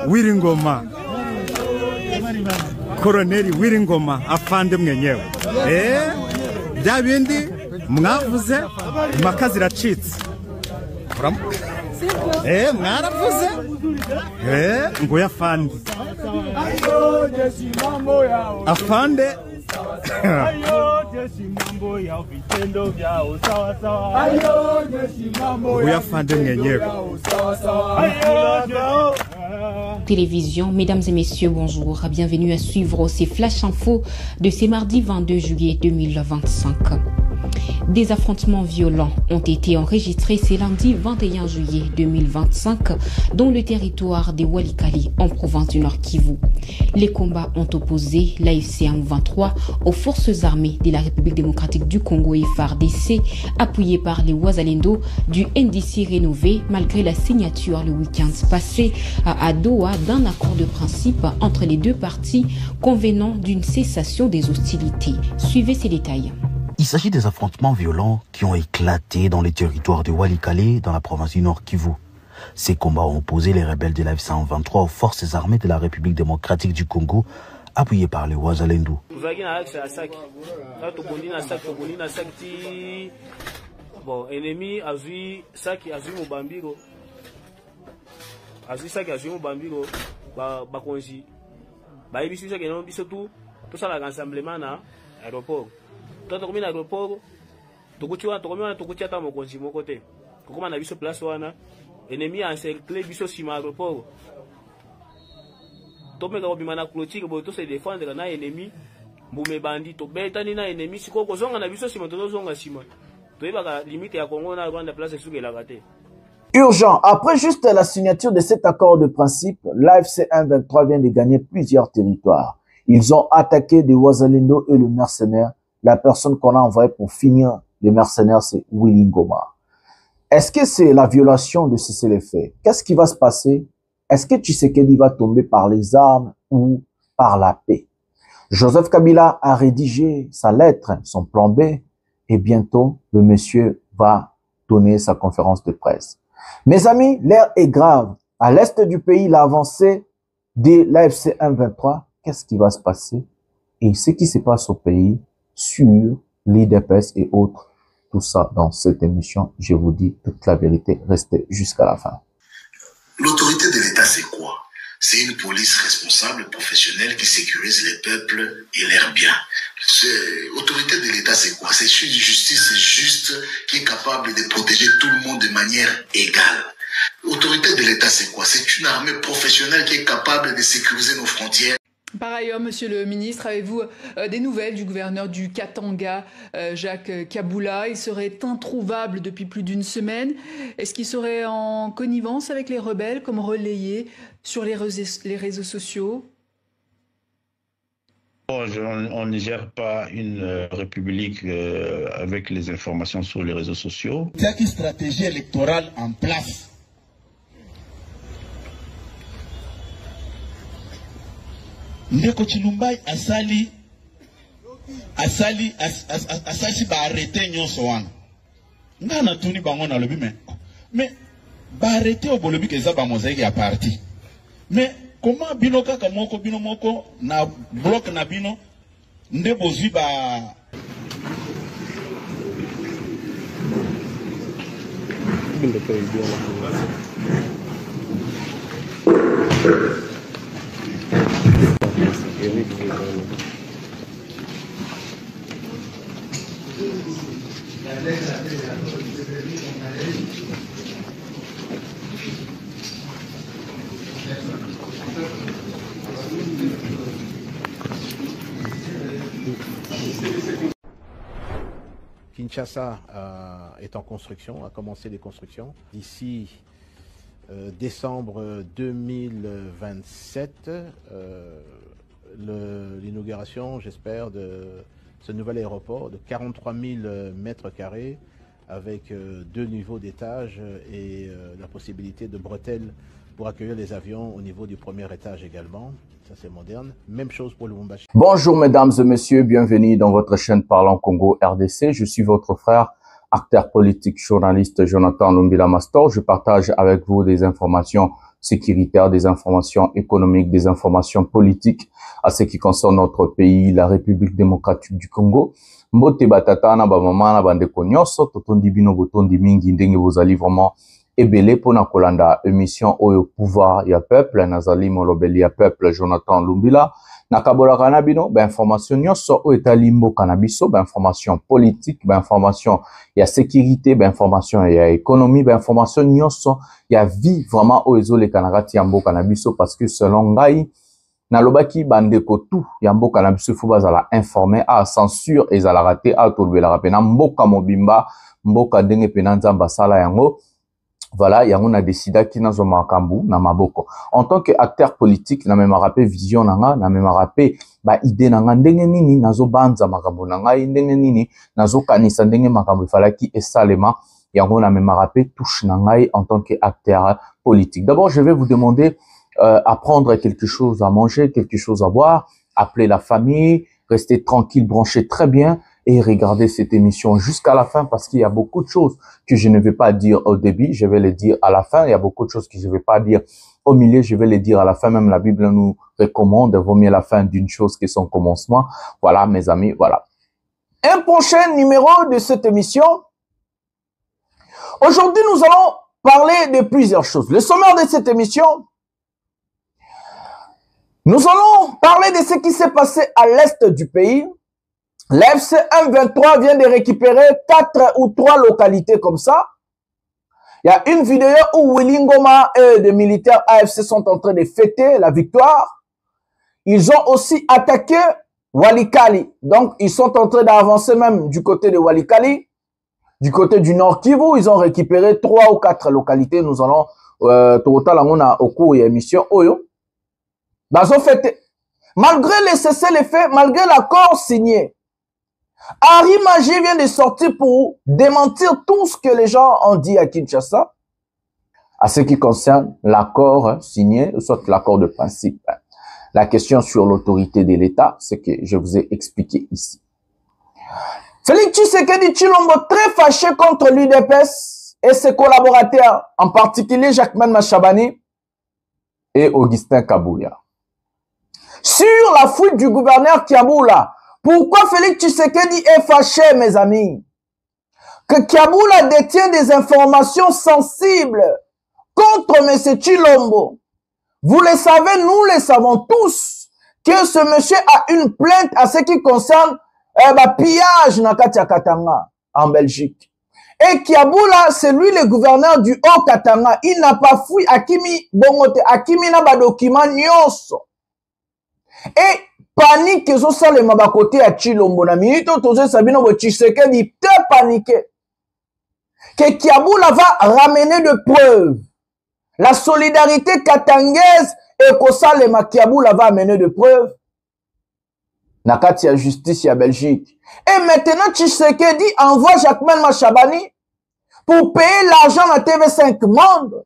Wiringoma, Koroneli Wiringoma afande mwenyewe. Bya bindi mwavuze impaka ziracitse. Mwaravuze ngo yafande. Afande Télévision, mesdames et messieurs, bonjour. Bienvenue à suivre ces flash infos de ce mardi 22 juillet 2025. Des affrontements violents ont été enregistrés ce lundi 21 juillet 2025 dans le territoire des Walikale en province du Nord Kivu. Les combats ont opposé l'AFC M23 aux forces armées de la République démocratique du Congo et FARDC, appuyées par les Wazalendo du NDC rénové malgré la signature le week-end passé à Doha d'un accord de principe entre les deux parties convenant d'une cessation des hostilités. Suivez ces détails. Il s'agit des affrontements violents qui ont éclaté dans les territoires de Walikale, dans la province du Nord Kivu. Ces combats ont opposé les rebelles de l'AFC M23 aux forces armées de la République démocratique du Congo, appuyées par les Wazalendo. Bon, ennemi a vu Saki, a vu Mobambiro. A vu Saki, a vu Mobambiro. Bakonji. Bah, il y a tout ça, l'ensemble na aéroport. Toi, tu as l'aéroport, tu as mon consi, mon côté. Comment on a vu ce place, ennemi a encerclé sur l'aéroport. Tu as clôture, tu se défendre, un ennemi, tu bandit, tu as un ennemi, si tu as vu sur la limite à Congo, on a la place sur la raté. Urgent. Après juste la signature de cet accord de principe, l'AFC M23 vient de gagner plusieurs territoires. Ils ont attaqué des Wazalendo et le mercenaire. La personne qu'on a envoyée pour finir les mercenaires, c'est Wiringoma. Est-ce que c'est la violation de cessez-le-feu? Qu'est-ce qui va se passer? Est-ce que Tshisekedi va tomber par les armes ou par la paix? Joseph Kabila a rédigé sa lettre, son plan B, et bientôt, le monsieur va donner sa conférence de presse. Mes amis, l'air est grave. À l'est du pays, l'avancée de l'AFC M23, qu'est-ce qui va se passer? Et ce qui se passe au pays, sur l'IDPS et autres, tout ça dans cette émission, je vous dis toute la vérité, restez jusqu'à la fin. L'autorité de l'État, c'est quoi? C'est une police responsable, professionnelle, qui sécurise les peuples et leurs biens. L'autorité de l'État, c'est quoi? C'est une justice juste qui est capable de protéger tout le monde de manière égale. L'autorité de l'État, c'est quoi? C'est une armée professionnelle qui est capable de sécuriser nos frontières. Par ailleurs, monsieur le ministre, avez-vous des nouvelles du gouverneur du Katanga, Jacques Kaboula? Il serait introuvable depuis plus d'une semaine. Est-ce qu'il serait en connivence avec les rebelles, comme relayé sur les réseaux sociaux? On ne gère pas une république avec les informations sur les réseaux sociaux. Il y a une stratégie électorale en place. Ndeko Chilumbai asali ba arrêté nyonso wana. Ngana tuni bango na lobi mais ba arrêté au bolobi keza ba mosaïque ya parti. Mais comment bino kaka moko bino moko na bloc na bino nde bozwi ba Kinshasa est en construction, a commencé les constructions. D'ici décembre 2027, l'inauguration, j'espère, de ce nouvel aéroport de 43 000 mètres carrés avec 2 niveaux d'étage et la possibilité de bretelles pour accueillir les avions au niveau du premier étage également. Ça, c'est moderne. Même chose pour Lubumbashi. Bonjour mesdames et messieurs, bienvenue dans votre chaîne Parlons Congo RDC. Je suis votre frère, acteur politique, journaliste Jonathan Lumbila Mastor. Je partage avec vous des informations sécuritaires, des informations économiques, des informations politiques à ce qui concerne notre pays, la République démocratique du Congo. Mbote batata na ba mama na bande konyoso totondi bino botondi mingi ndenge bozali vraiment ebele pona kolanda émission oyo pouvoir ya peuple nazali molobeli ya peuple Jonathan Lumbila nakabola kana bino ba information nyonso oyo etali mboka na biso ba information politique ba information ya sécurité ba information ya économie ba information nyonso ya vie vraiment oyo ezoleka na kati ya mboka na biso parce que selon ngai nalobaki bandeko tout ya mboka na biso faut bazala informé a censure ezala raté a tolbela rapena mboka mobimba mboka ndenge pena nzamba sala yango. Voilà, yango na décida ki nazo makambu na maboko. En tant que acteur politique, na même rappel vision nanga, na même rappel ba idée nanga ndenge nini nazo banza makambu nanga ndenge nini nazo kanisa ndenge makambu falaki esalema yango na même rappel touche nanga en tant que acteur politique. D'abord, je vais vous demander à prendre quelque chose à manger, quelque chose à boire, appeler la famille, rester tranquille, brancher très bien et regarder cette émission jusqu'à la fin parce qu'il y a beaucoup de choses que je ne vais pas dire au début, je vais les dire à la fin. Il y a beaucoup de choses que je ne vais pas dire au milieu, je vais les dire à la fin. Même la Bible nous recommande, vaut mieux la fin d'une chose que son commencement. Voilà, mes amis, voilà. Un prochain numéro de cette émission. Aujourd'hui, nous allons parler de plusieurs choses. Le sommaire de cette émission, nous allons parler de ce qui s'est passé à l'est du pays. L'AFC M23 vient de récupérer 4 ou 3 localités comme ça. Il y a une vidéo où Willy Ngoma et des militaires AFC sont en train de fêter la victoire. Ils ont aussi attaqué Walikali. Donc, ils sont en train d'avancer même du côté de Walikali. Du côté du Nord Kivu, ils ont récupéré 3 ou 4 localités. Nous allons, total, on a au cours de l'émission Oyo. Bazo fêté. Malgré les cessez-le-feu, malgré l'accord signé, Harry Magé vient de sortir pour démentir tout ce que les gens ont dit à Kinshasa à ce qui concerne l'accord signé, soit l'accord de principe. La question sur l'autorité de l'État, c'est que je vous ai expliqué ici. Félix Tshisekedi Tshilombo très fâché contre l'UDPS et ses collaborateurs, en particulier Jacquemain Machabani et Augustin Kabouya. Sur la fuite du gouverneur Kiaboula, pourquoi Félix Tshisekedi est fâché, mes amis? Que Kiaboula détient des informations sensibles contre M. Tshilombo. Vous le savez, nous le savons tous, que ce monsieur a une plainte à ce qui concerne pillage na Katia Katanga en Belgique. Et Kiaboula, c'est lui le gouverneur du Haut-Katanga. Il n'a pas fui Akimi Bongote, Akimi na ba document nyonso. Et panique que zo sale mabakote à Tshilombo na minute tozo Sabino Tshisekedi te paniqué. Que Kiaboula va ramener de preuves. La solidarité katangaise et Kosalema Kiaboula va amener de preuves. Nakati ya justice ya Belgique. Et maintenant Tshisekedi envoie Jacquemain Machabani pour payer l'argent à TV5 Monde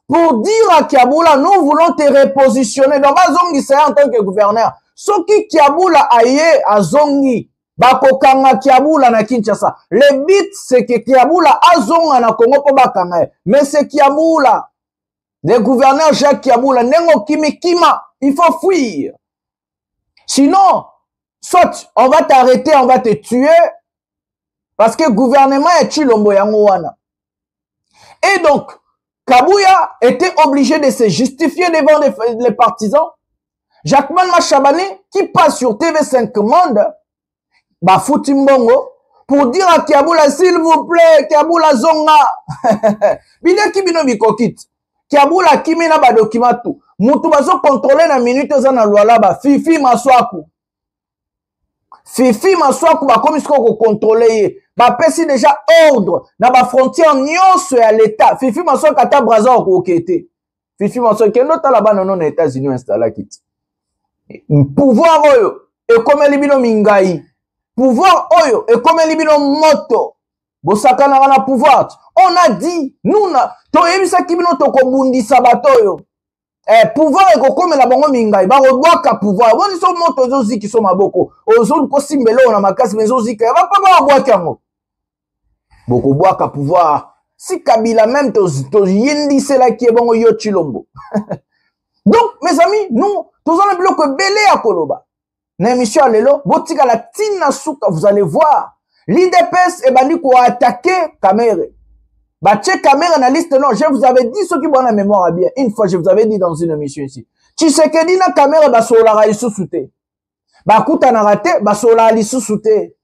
pour dire à Kiaboula nous voulons te repositionner. Donc Bazongi c'est en tant que gouverneur. Soki Kiaboula aye azongi bakokanga Kiaboula na Kinshasa. Le but c'est que Kiaboula azonga na Congo po bakanga. Mais c'est Kiaboula. Le gouverneur Jacques Kiaboula nengo kimi kima. Il faut fuir. Sinon, soit on va t'arrêter, on va te tuer. Parce que le gouvernement est Tshilombo yango wana. Et donc, Kabouya était obligé de se justifier devant les partisans. Jacquemain Machabani, qui passe sur TV5 Monde, Bafouti Mbongo, pour dire à Kiaboula, s'il vous plaît, Kiaboula Zonga. Bina Kibino Bikokit. Kiaboula Kimina ba documentu. Moutou bazo contrôler na minute zana lwala ba. Fifi Maswaku. Fifi Maswaku ba komisko ko contrôler. Ba pesi déjà ordre na ba frontière nyonso ya l'État. Fifi Maswaku ata braza ko okete. Fifi Maswaku kendo tala ba non na États-Unis installa kit. Pouvoir oyo e comme libino mingai. Pouvoir oyo e comme libino moto. Bosakana na pouvoir. On a dit nous na to yebisa kibino to ko bundisa batoyo. Pouvoir e ko comme la bongo mingai ba robwaka pouvoir. Boni so moto zo ziki so maboko. Ozo ko simbelo na makasi mezo zika ba pa ba bwaka ngo. Boko bwaka pouvoir si Kabila même to yindi c'est là qui est bon yo Chilombo. Donc mes amis, nous tous on bloc belé à Koloba. Na émission lelo, botika la tina souka, vous allez voir. L'IDPS et bandi ko attaquer Kamere. Bah tche Kamere na liste non, je vous avais dit ceux qui ont la mémoire bien. Une fois je vous avais dit dans une émission ici. Tshisekedi na Kamere ba solara isusute. Ba kuta na raté ba solara isusute.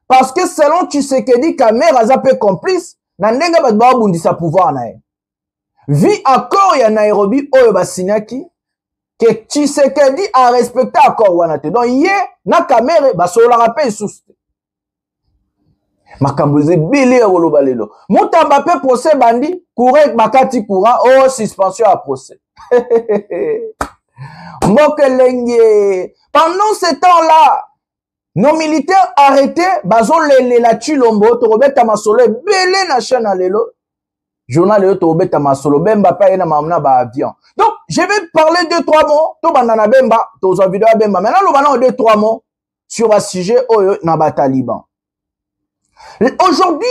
Parce que selon Tshisekedi Kamere a zappé complice, na ndenga ba ba bundisa pouvoir na ye. Vi accord ya Nairobi oyo ba signaki que Tshisekedi a respecté accord wanate. Donc yé na Kamere ba solara pe isusute. Makamboze belé woloba lelo. Muta Mbappé procès bandi, courant makati courant, oh suspension à procès. Mokelenge. Pendant ce temps-là, nos militaires arrêtés, bazo la Chilombo, Torobeta Masolo, belé na chaîne à lelo. Journal de Torobeta Masolo, Bemba pa na mamna ba avion. Donc, je vais parler 2-3 mots, to banana Bemba, to zo vidéo Bemba. Maintenant, nous allons 2-3 mots sur un sujet oyo na ba taliban. Aujourd'hui,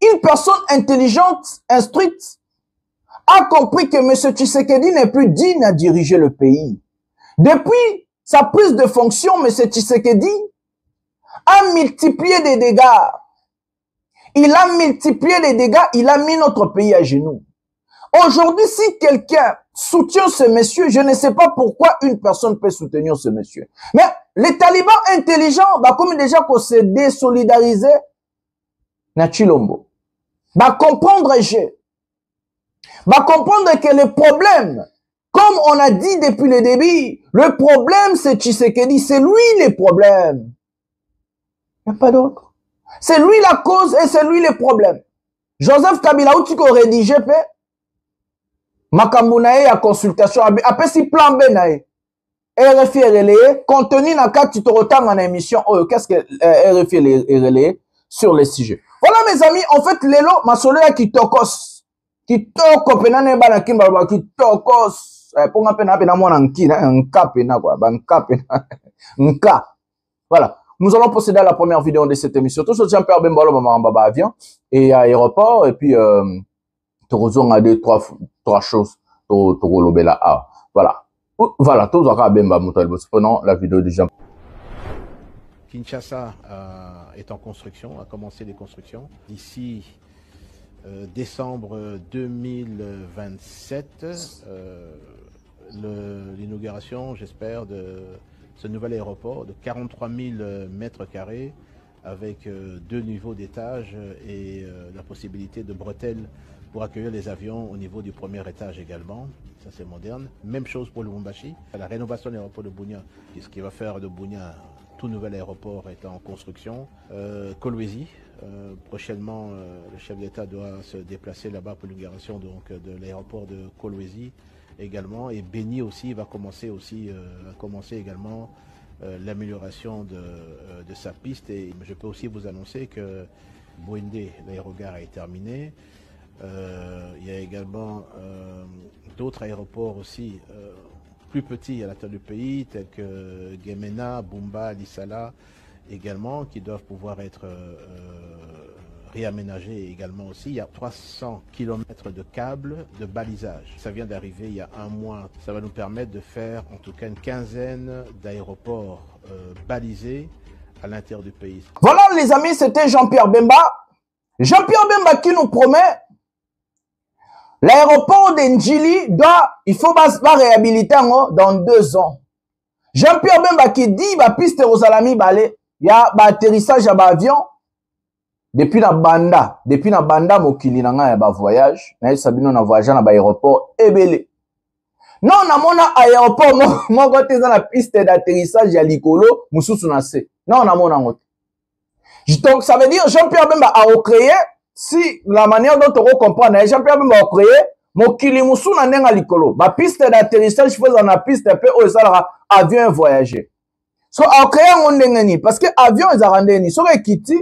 une personne intelligente, instruite, a compris que M. Tshisekedi n'est plus digne à diriger le pays. Depuis sa prise de fonction, M. Tshisekedi a multiplié des dégâts. Il a multiplié les dégâts, il a mis notre pays à genoux. Aujourd'hui, si quelqu'un soutient ce monsieur, je ne sais pas pourquoi une personne peut soutenir ce monsieur. Mais les talibans intelligents, bah, comme déjà qu'on s'est désolidarisé, na Chilombo, bah, comprendre que le problème, comme on a dit depuis le début, le problème c'est Tshisekedi, c'est lui le problème. Il n'y a pas d'autre. C'est lui la cause et c'est lui le problème. Joseph Kabila, où tu peux rédiger, Makambunae à consultation, après si plan B nae, RFI est relayé, contenu dans le cas tu te retournes en émission, oh, qu'est-ce que RFI est relayé sur les sujets. Voilà mes amis, en fait, Lelo, ma soleil qui tokos, penane bana kimba, qui tokos, pour nga pena moi nka, voilà. Nous allons procéder à la première vidéo de cette émission. Tout ce Jean-Pierre Bembalo, maman avion, et à aéroport, et puis, Torozon a trois choses, Torolobela A. Voilà. Voilà, tout ça, Bemba Moutal. Prenons la vidéo de Jean. Kinshasa est en construction, a commencé les constructions. D'ici décembre 2027, l'inauguration, j'espère, de ce nouvel aéroport de 43 000 mètres carrés avec 2 niveaux d'étage et la possibilité de bretelles pour accueillir les avions au niveau du premier étage également. Ça c'est moderne. Même chose pour le Lubumbashi. La rénovation de l'aéroport de Bunia, ce qui va faire de Bunia tout nouvel aéroport est en construction. Kolwezi, prochainement le chef d'État doit se déplacer là-bas pour l'inauguration de l'aéroport de Kolwezi également. Et Beni aussi va commencer également l'amélioration de sa piste. Et je peux aussi vous annoncer que Bouende, l'aérogare est terminé. Il y a également d'autres aéroports aussi plus petits à l'intérieur du pays, tels que Gemena, Bumba, Lissala également, qui doivent pouvoir être réaménagés également aussi. Il y a 300 km de câbles de balisage. Ça vient d'arriver il y a un mois. Ça va nous permettre de faire en tout cas une quinzaine d'aéroports balisés à l'intérieur du pays. Voilà les amis, c'était Jean-Pierre Bemba. Jean-Pierre Bemba qui nous promet l'aéroport d'Ndjili il faut réhabiliter dans 2 ans. Jean-Pierre Bemba qui dit la piste Rosalami balé, il y a atterrissage à avion depuis na banda mokili na nga ya ba voyage, na sabino na voyage na ba aéroport ebele. Non na mona aéroport moko te na piste d'atterrissage ya likolo mususu na se. Non na mona ngote. Donc ça veut dire Jean-Pierre Bemba a recréé. Si la manière dont on comprend, Jean-Pierre Bemba a créé, mokili musu na nenga likolo, ba piste d'atterrissage faisant na piste un peu où ça avion voyager. So a créé un ndengeni parce que avion ils a rendu ni so ekiti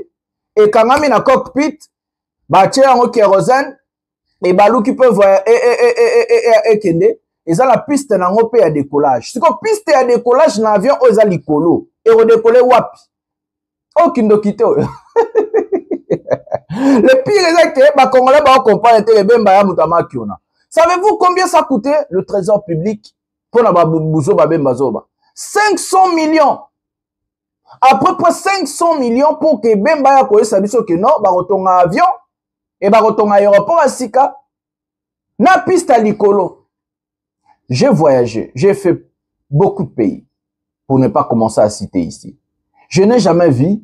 et kangami na cockpit ba tia ngo kérosène et balu qui peut voyager et kende et ça la piste na ngo pe ya décollage. Si ko piste ya décollage na avion où ça likolo et redécoller wapi. O kindo kité. Le pire est que les Congolais vont comprendre que les Bemba ya Moutama Kiona. Savez-vous combien ça coûtait le trésor public pour la Bouzoba Bemba Zoba? 500 millions. À peu près 500 millions pour que Bemba ya Koye Sabiso que non, ba retonga avion et ba retonga aéroport à Sika. Na piste à Likolo. J'ai voyagé, j'ai fait beaucoup de pays pour ne pas commencer à citer ici. Je n'ai jamais vu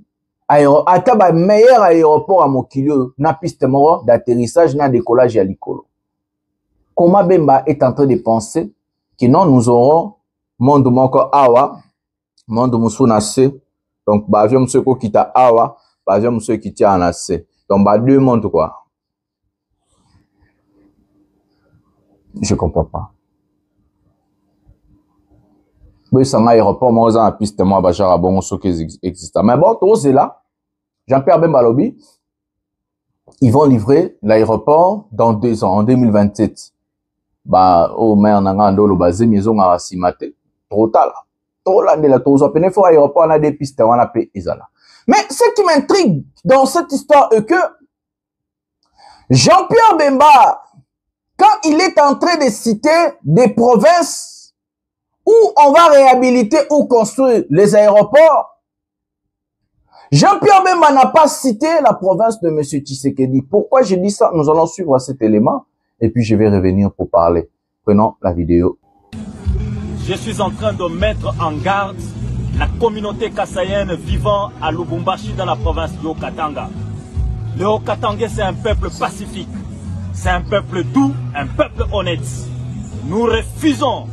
un meilleur aéroport à Mokilio, na piste mort d'atterrissage, na décollage à Likolo. Comment Bemba est en train de penser que non, nous aurons monde moko awa, monde musunase, donc bah avion monsieur ko kita awa, bah avion monsieur qui tient anase. Donc bah deux mondes quoi. Je comprends pas. Oui, ça m'a aéroport, moi, dans la piste, moi, Bachar a bon, ce qui existe. Mais bon, tout c'est là. Jean-Pierre Bemba Lobi, ils vont livrer l'aéroport dans 2 ans, en 2027. Bah, au maire, Nangando, le basé, maison à Simate. Trop tard, là. Trop là, de la tour, peine fois aéroport, on a des pistes, on a payé, Isala. Mais ce qui m'intrigue dans cette histoire est que Jean-Pierre Bemba, quand il est en train de citer des provinces où on va réhabiliter ou construire les aéroports, Jean-Pierre Bemba n'a pas cité la province de M. Tshisekedi. Pourquoi je dis ça? Nous allons suivre cet élément et puis je vais revenir pour parler. Prenons la vidéo. Je suis en train de mettre en garde la communauté kassaïenne vivant à Lubumbashi dans la province du Haut-Katanga. Le Haut-Katanga, c'est un peuple pacifique. C'est un peuple doux, un peuple honnête. Nous refusons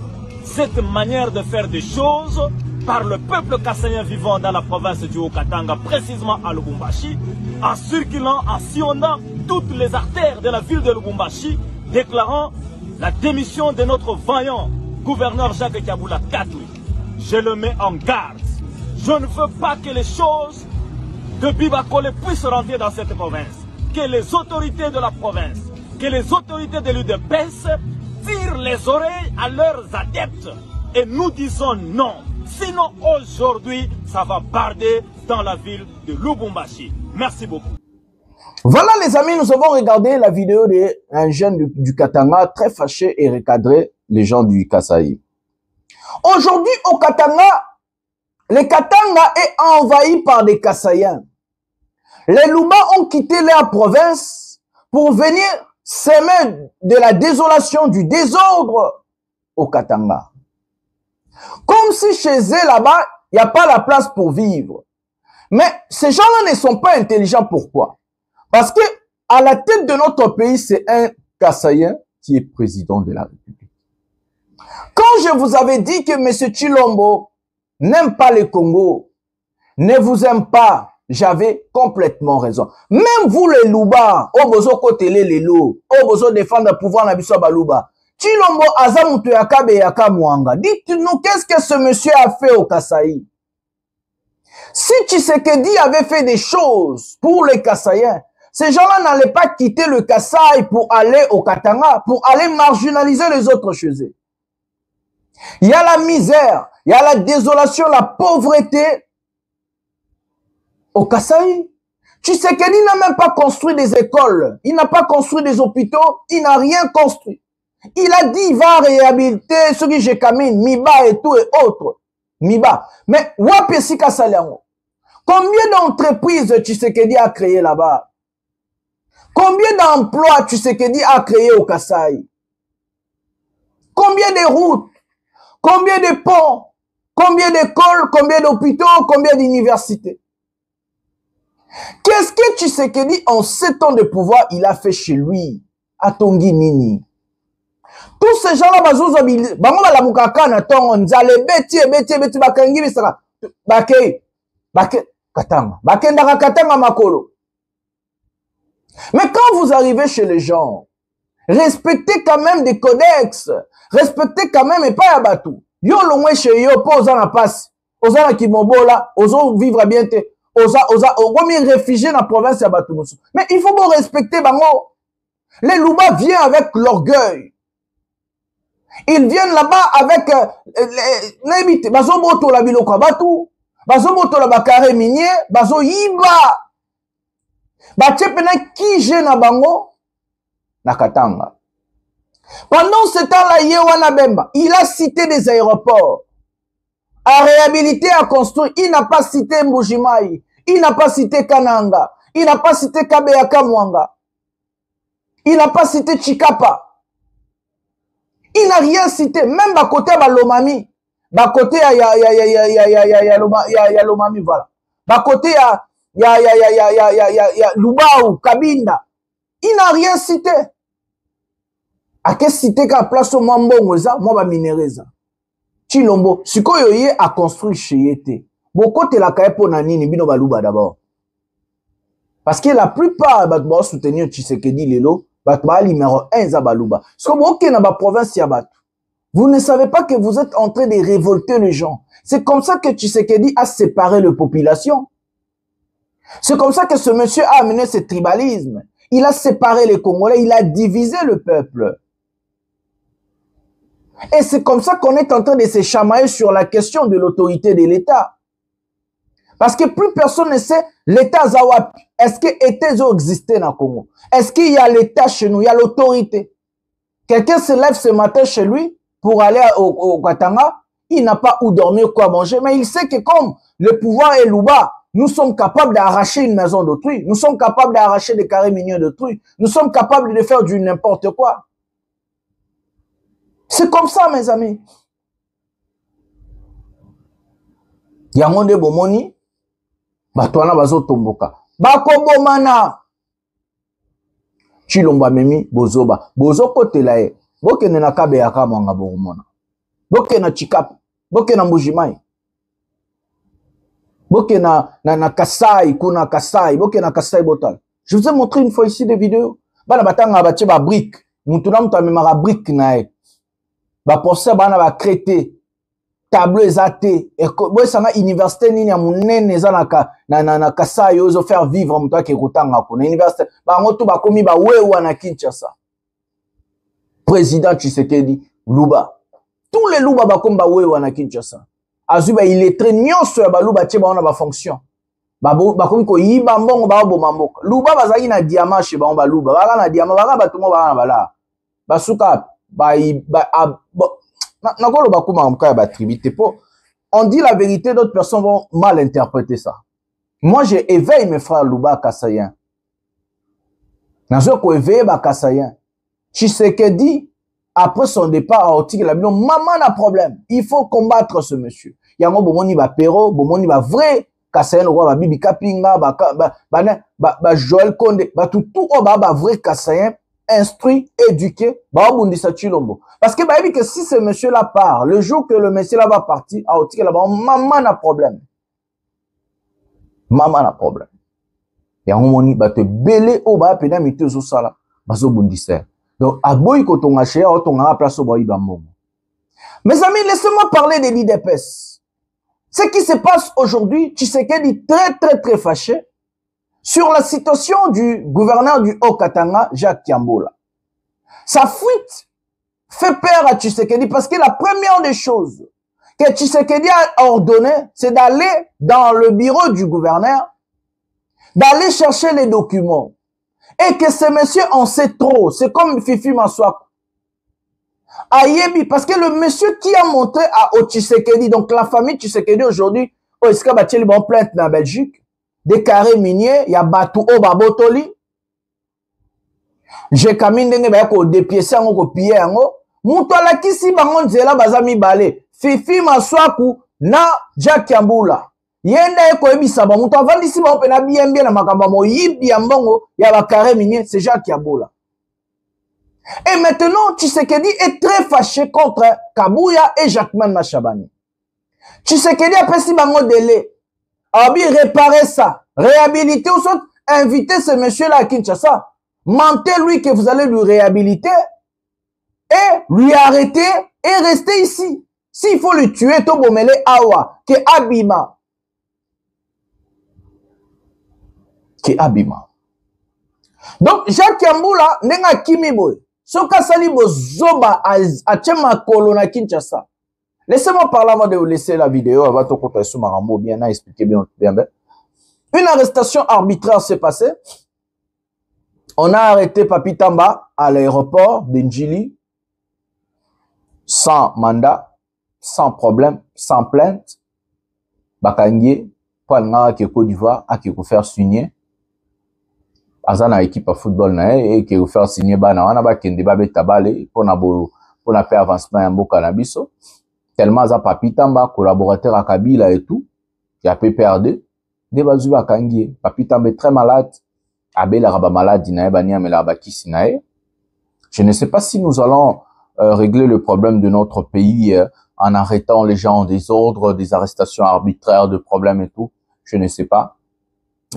cette manière de faire des choses par le peuple kassaïen vivant dans la province du Haut-Katanga, précisément à Lubumbashi, en circulant, en sillonnant toutes les artères de la ville de Lubumbashi, déclarant la démission de notre vaillant gouverneur Jacques Kaboula Katoué. Je le mets en garde. Je ne veux pas que les choses de Bibakole puissent rentrer dans cette province. Que les autorités de la province, que les autorités de l'UDPS tirent les oreilles à leurs adeptes. Et nous disons non. Sinon, aujourd'hui, ça va barder dans la ville de Lubumbashi. Merci beaucoup. Voilà les amis, nous avons regardé la vidéo d'un jeune du Katanga très fâché et recadré les gens du Kasaï. Aujourd'hui, au Katanga, le Katanga est envahi par des Kassaïens. Les Luba ont quitté leur province pour venir s'aimer de la désolation, du désordre au Katanga. Comme si chez eux, là-bas, il n'y a pas la place pour vivre. Mais ces gens-là ne sont pas intelligents. Pourquoi? Parce que à la tête de notre pays, c'est un Kassaïen qui est président de la République. Quand je vous avais dit que M. Chilombo n'aime pas le Congo, ne vous aime pas, j'avais complètement raison. Même vous les Luba, au besoin côté les loups, au besoin défendre le pouvoir na biso baluba. Chilombo azamutu yakabe yakamwanga. Dites-nous qu'est-ce que ce monsieur a fait au Kasaï? Si Tshisekedi avait fait des choses pour les Kassaïens, ces gens-là n'allaient pas quitter le Kasaï pour aller au Katanga, pour aller marginaliser les autres chez eux. Il y a la misère, il y a la désolation, la pauvreté au Kasaï. Tshisekedi n'a même pas construit des écoles, il n'a pas construit des hôpitaux, il n'a rien construit. Il a dit il va réhabiliter ceux qui j'ai camine, Miba et tout et autres. Miba. Mais Wapesi Kasaliango. Combien d'entreprises Tshisekedi a créé là-bas? Combien d'emplois Tshisekedi a créé au Kasaï? Combien de routes? Combien de ponts? Combien d'écoles? Combien d'hôpitaux? Combien d'universités? Qu'est-ce que Tshisekedi en 7 ans de pouvoir il a fait chez lui? À Tongi Nini. Tous ces gens-là, bango la mukaka na tongo nzale beti bakangi bisaka bake katanga bakendaka katanga makolo. Mais quand vous arrivez chez les gens, respectez quand même des codex, respectez quand même et pas abatu. Yo longwe chez yo po oza na passe, oza na kimobola, ozo vivre bien te, oza ogomi réfugié na province ya batu musu. Mais il faut bon respecter bango. Les Luba viennent avec l'orgueil. Ils viennent là-bas avec les bazo moto la biloko batu, bazo moto la bakare minier, bazo yiba. Batie pena qui j'ai na bango na Katanga. Pendant ce temps-là, Yewana Bemba, il a cité des aéroports. À réhabiliter, à construire. Il n'a pas cité Mbujimayi. Il n'a pas cité Kananga. Il n'a pas cité Kabeyaka Mwanga. Il n'a pas cité Chikapa. Il n'a rien cité. Même à côté de Lomami. À côté ya Lomami, voilà. À côté ya Lubaou, Kabinda. Il n'a rien cité. À quelle cité qu'a place au Mambongo, moi va minéreza. Chilombo, sikoyo ye a construit chez Yete. Beaucoup de la kaepo nanini bino baluba d'abord. Parce que la plupart va soutenir Tshisekedi lelo, va numéro 1 za baluba. Parce que ok na ba province ya batu. Vous ne savez pas que vous êtes en train de révolter les gens. C'est comme ça que Tshisekedi a séparé la population. C'est comme ça que ce monsieur a amené ce tribalisme. Il a séparé les Congolais, il a divisé le peuple. Et c'est comme ça qu'on est en train de se chamailler sur la question de l'autorité de l'État. Parce que plus personne ne sait l'État Zawap. Est-ce que l'État existe dans le Congo? Est-ce qu'il y a l'État chez nous? Il y a l'autorité. Quelqu'un se lève ce matin chez lui pour aller au Katanga. Il n'a pas où dormir, quoi manger. Mais il sait que comme le pouvoir est Luba, nous sommes capables d'arracher une maison d'autrui. Nous sommes capables d'arracher des carrés miniers d'autrui. Nous sommes capables de faire du n'importe quoi. C'est comme ça, mes amis. Yangonde bomoni, batwana bazo tomboka. Bako bomana. Chilomba memi bozoba. Bozo kote la e. Boke na kabe ya kamanga bomona. Boke na Chikap. Boke na Mbujimayi. Boke na Kasai, kuna Kasai. Boke na Kasai Botal. Je vous ai montré une fois ici des vidéos. Bana batanga bache ba brique. Mutuna muta memara brique na e. Ba procès bana ba crété tableau ezate et boy sanga université nini ya munene za na Kasai ozo faire vivre muto ke kotanga ko na université ba ngoto ba komi ba wewa na Kinshasa. Président Tshisekedi Luba, tous les Luba ba komba wewa na Kinshasa. Azuba il est très nyonso ya ba Luba tie ba ona ba fonction ba komi ko yiba mbongo ba bo mamboka Luba bazaki na diamant chez ba Luba ba na diamant ba ba tumo ba na bala basuka. On dit la vérité, d'autres personnes vont mal interpréter ça. Moi, j'ai éveillé mes frères Luba Kassayen. Nazo éveillé ba Kassayen. Tshisekedi, après son départ à Otik, il a dit non, maman a problème. Il faut combattre ce monsieur. Il y a un bomoni ba Pero, bomoni ba vrai Kassayen, le roi ba Bibi Kapinga, ba Joël Konde, ba tout ba vrai Kassayen. Instruit, éduqué, parce que bah, que si ce monsieur-là part, le jour que le monsieur-là va partir, maman a problème. Maman a problème. Et on dit, bah, te belé au bas, pédé, mais te sala, baso bundisseur. Donc, à boy, quand on a ché, on a place au boy, mes amis, laissez-moi parler des l'IDPS. Ce qui se passe aujourd'hui, Tshisekedi est très, très, très fâché sur la situation du gouverneur du Haut-Katanga, Jacques Kiambola. Sa fuite fait peur à Tshisekedi parce que la première des choses que Tshisekedi a ordonné, c'est d'aller dans le bureau du gouverneur, d'aller chercher les documents. Et que ce monsieur en sait trop. C'est comme Fifi Maswak. Ayebi, parce que le monsieur qui a montré à Tshisekedi, donc la famille Tshisekedi aujourd'hui, est-ce qu'il y a une plainte dans la Belgique? Des carrés miniers, il y a Batou Obabotoli. J'ai kamindenge ba ko dépiécer ngo ko pier ngo. Muto la kisi bango nzela bazami balé. Fifi Maswaku na Jacques Kiambola. Yenda eko ebisa ba muto avandisi ba opena bien na makamba mo yibi ya mbongo ya ba carrés miniers, c'est Jacques Kiambola. Et maintenant Tshisekedi est très fâché contre Kabuya et Jacquemin Machabani. Tshisekedi a pesi bango délai. Abi réparer ça, réhabiliter ou soit inviter ce monsieur-là à Kinshasa. Mentez-lui que vous allez lui réhabiliter et lui arrêter et rester ici. S'il faut le tuer, Tobomele Awa, que Abima. Que Abima. Donc, Jacques Kiambola, nenga kimiboy. Soka salibo zoba a tchema kolona Kinshasa. Laissez-moi parler avant de vous laisser la vidéo. Avant de bien expliquer bien. Une arrestation arbitraire s'est passée On a arrêté Papi Tamba à l'aéroport d'Ndjili, sans mandat, sans problème, sans plainte. Bakangye, Panga qui est Côte d'Ivoire, a qui faire signer. Azana équipe à football na et qui faire signer bana wana ba kende ba betabale pour na faire avancement en boka na biso. Tellement za Papi Tamba collaborateur à Kabila et tout, qui a PPRD, de bazu Bakangye. Papi Tamba est très malade. Abel Araba malade na bani amela ba kisinae. Je ne sais pas si nous allons régler le problème de notre pays en arrêtant les gens des ordres, des arrestations arbitraires, de problèmes et tout. Je ne sais pas.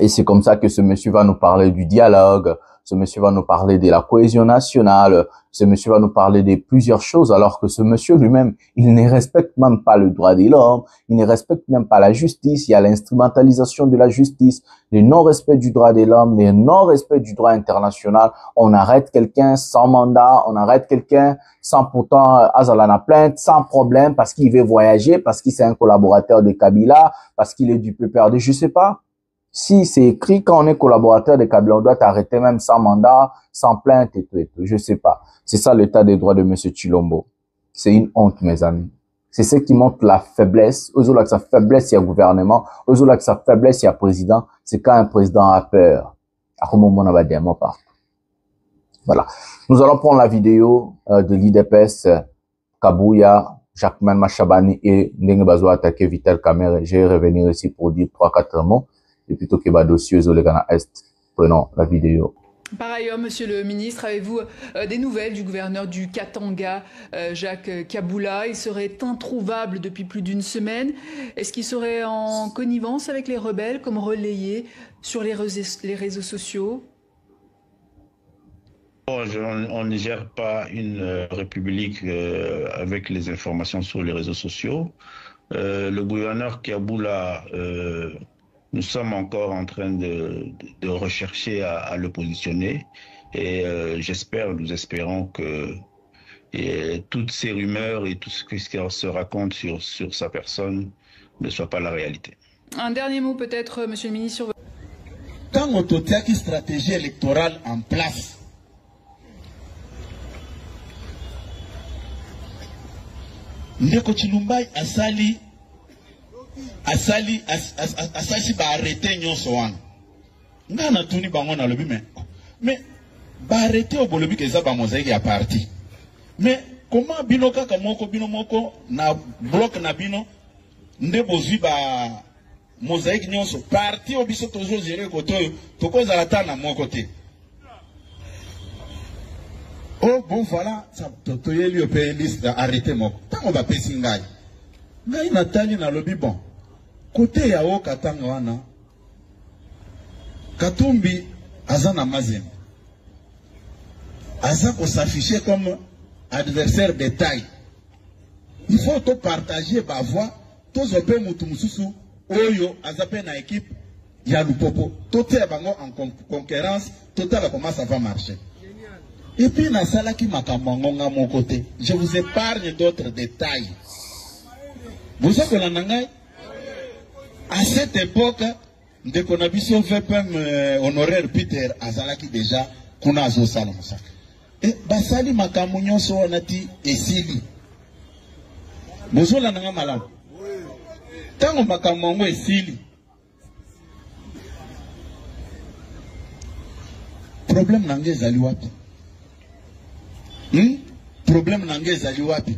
Et c'est comme ça que ce monsieur va nous parler du dialogue, ce monsieur va nous parler de la cohésion nationale, ce monsieur va nous parler de plusieurs choses, alors que ce monsieur lui-même, il ne respecte même pas le droit de l'homme, il ne respecte même pas la justice, il y a l'instrumentalisation de la justice, le non-respect du droit de l'homme, le non-respect du droit international. On arrête quelqu'un sans mandat, on arrête quelqu'un sans pourtant Azalana plainte, sans problème, parce qu'il veut voyager, parce qu'il c'est un collaborateur de Kabila, parce qu'il est du PPRD, je sais pas. Si c'est écrit quand on est collaborateur de Kabila, on doit t'arrêter même sans mandat, sans plainte et tout, je sais pas. C'est ça l'état des droits de monsieur Tshilombo. C'est une honte, mes amis. C'est ce qui montre la faiblesse. Aujourd'hui, que sa faiblesse, il y a gouvernement. Aujourd'hui, que sa faiblesse, il y a président. C'est quand un président a peur. À comment on va dire moi partout. Voilà. Nous allons prendre la vidéo de l'IDPS, Kabouya, Jacquemin Machabani et Ndenge Bazo attaquer Vital Kamerhe. Je vais revenir ici pour dire 3-4 mots. Et plutôt que dossier aux Ghana Est. Prenons la vidéo. Par ailleurs, monsieur le ministre, avez-vous des nouvelles du gouverneur du Katanga, Jacques Kaboula? Il serait introuvable depuis plus d'une semaine. Est-ce qu'il serait en connivence avec les rebelles, comme relayé sur les réseaux sociaux? On ne gère pas une république avec les informations sur les réseaux sociaux. Le gouverneur Kaboula... nous sommes encore en train de rechercher à le positionner et nous espérons que toutes ces rumeurs et tout ce qui se raconte sur sa personne ne soit pas la réalité. Un dernier mot peut-être, monsieur le ministre, sur... Quand on a une stratégie électorale en place, Ndeko Tshilumbai asali ba arrêté nyonso wana ngana tuni bango na lobi mais ba arrêté au bolobi ke za ba mosaïque ya parti mais comment bino kaka bino moko na bloc na bino nde bozwi ba mosaïque nyonso parti o biso tozo gérer koto to ko za lata na moko te. Oh bon voilà ça to yeli o pe liste arrêté moko tango ba pesi ngai natali na lobi bon côté ya o Katanga wana Katumbi azana mazembe aza ko s'afficher comme adversaire de taille. Il faut to partager ba voix to zope mutu mususu oyo azape na équipe ya Lupopo to te bango en concurrence totale comment ça va marcher. Et puis na sala ki makambo nga mon côté je vous épargne d'autres détails. Vous savez que l'anangai à cette époque, dès qu'on a vu son fait honoraire Peter Azalaki déjà qu'on a zo salamusa. Et basali makamunyo so onati esili. Bozola nanga malamu. Tango makamunyo esili. Problème nange ezali wapi? Problème nange ezali wapi?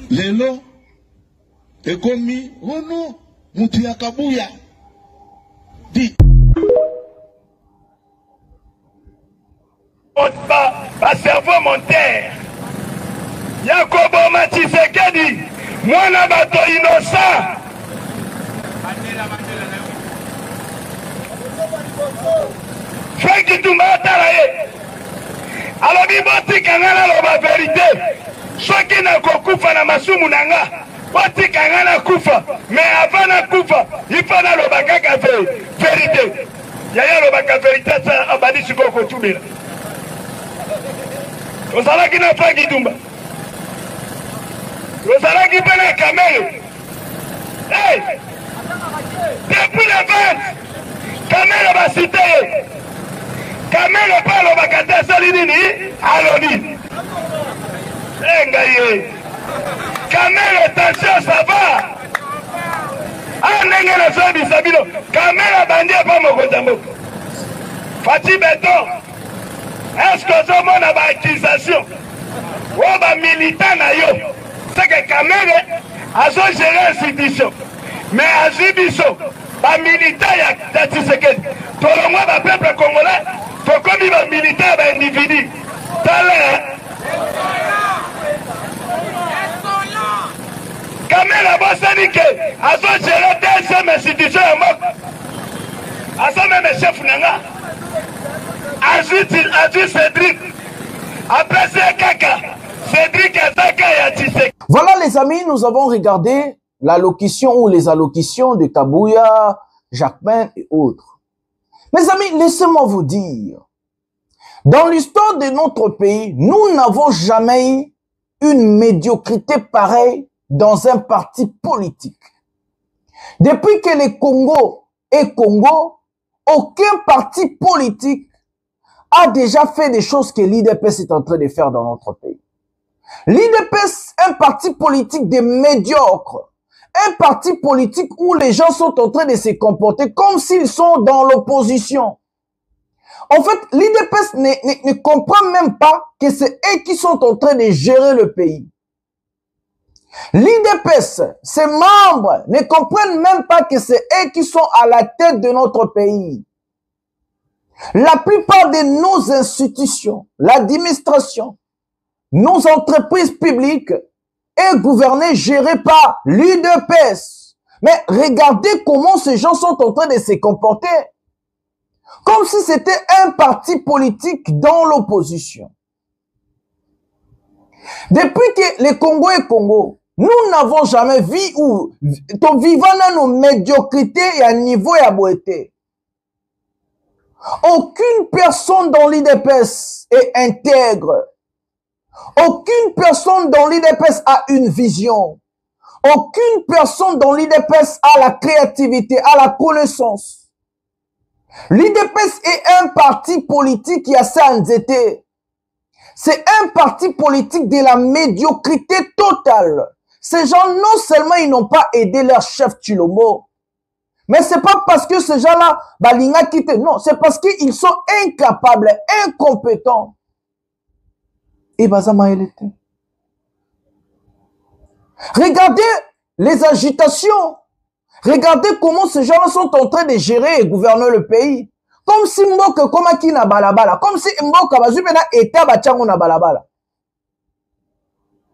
Lelo ekomi ono mutu ya Kabuya di ba cerveau monter Yakobo Tshisekedi mwana bato innocent Franki Tumata ye alobi botika ngana loba vérité soki na kokufa na masumu nanga botika ngana kufa mais avant na kufa il faut na loba kaka vérité yaya loba ka vérité ça abadi siko ko tumela ozalaki na Franki Tumba ozalaki pena Kamelo hey depuis le 20 Kamelo ba cité Kamere pa alobaka te asali nini alobi ngai Kamere attention ça va ndenge nazoyebisa bino Kamere bandi apa mokonzi ya mboka Fati Beton est-ce que ozomona baaccusation oyo bamilitant na yo c'est que Kamere azogere institution mais azwi biso bamilitant ya Tshisekedi tolongwa bapeuple congolais tokomi bamilitant ya baindividu tala Kamere bosani ke azogere deuxième institution ya mboka azo meme chef nanga azwi Cédric après c'est kaka Cédric Azaka ya Tshisekedi. Voilà les amis, nous avons regardé l'allocution ou les allocutions de Kabouya, Jacquemain et autres. Mes amis, laissez-moi vous dire, dans l'histoire de notre pays, nous n'avons jamais eu une médiocrité pareille dans un parti politique. Depuis que le Congo est Congo, aucun parti politique a déjà fait des choses que l'IDPS est en train de faire dans notre pays. L'IDPS, un parti politique de médiocre, un parti politique où les gens sont en train de se comporter comme s'ils sont dans l'opposition. En fait, l'IDPS ne comprend même pas que c'est eux qui sont en train de gérer le pays. L'IDPS, ses membres ne comprennent même pas que c'est eux qui sont à la tête de notre pays. La plupart de nos institutions, l'administration, nos entreprises publiques est gouvernée, gérée par l'UDPS. Mais regardez comment ces gens sont en train de se comporter. Comme si c'était un parti politique dans l'opposition. Depuis que le Congo est Congo, nous n'avons jamais vu où, vivant dans nos médiocrités et à niveau et à beauté. Aucune personne dans l'IDPS est intègre. Aucune personne dans l'IDPS a une vision. Aucune personne dans l'IDPS a la créativité, a la connaissance. L'IDPS est un parti politique qui a ça endetté. C'est un parti politique de la médiocrité totale. Ces gens, non seulement ils n'ont pas aidé leur chef Tshilombo, mais c'est pas parce que ces gens-là, balinga quitté. Non, c'est parce qu'ils sont incapables, incompétents. Et Bazama elle était. Regardez les agitations. Regardez comment ces gens-là sont en train de gérer et gouverner le pays. Comme si Mboka komaki na balabala. Comme si Mboka bazui pena eta bachango na balabala.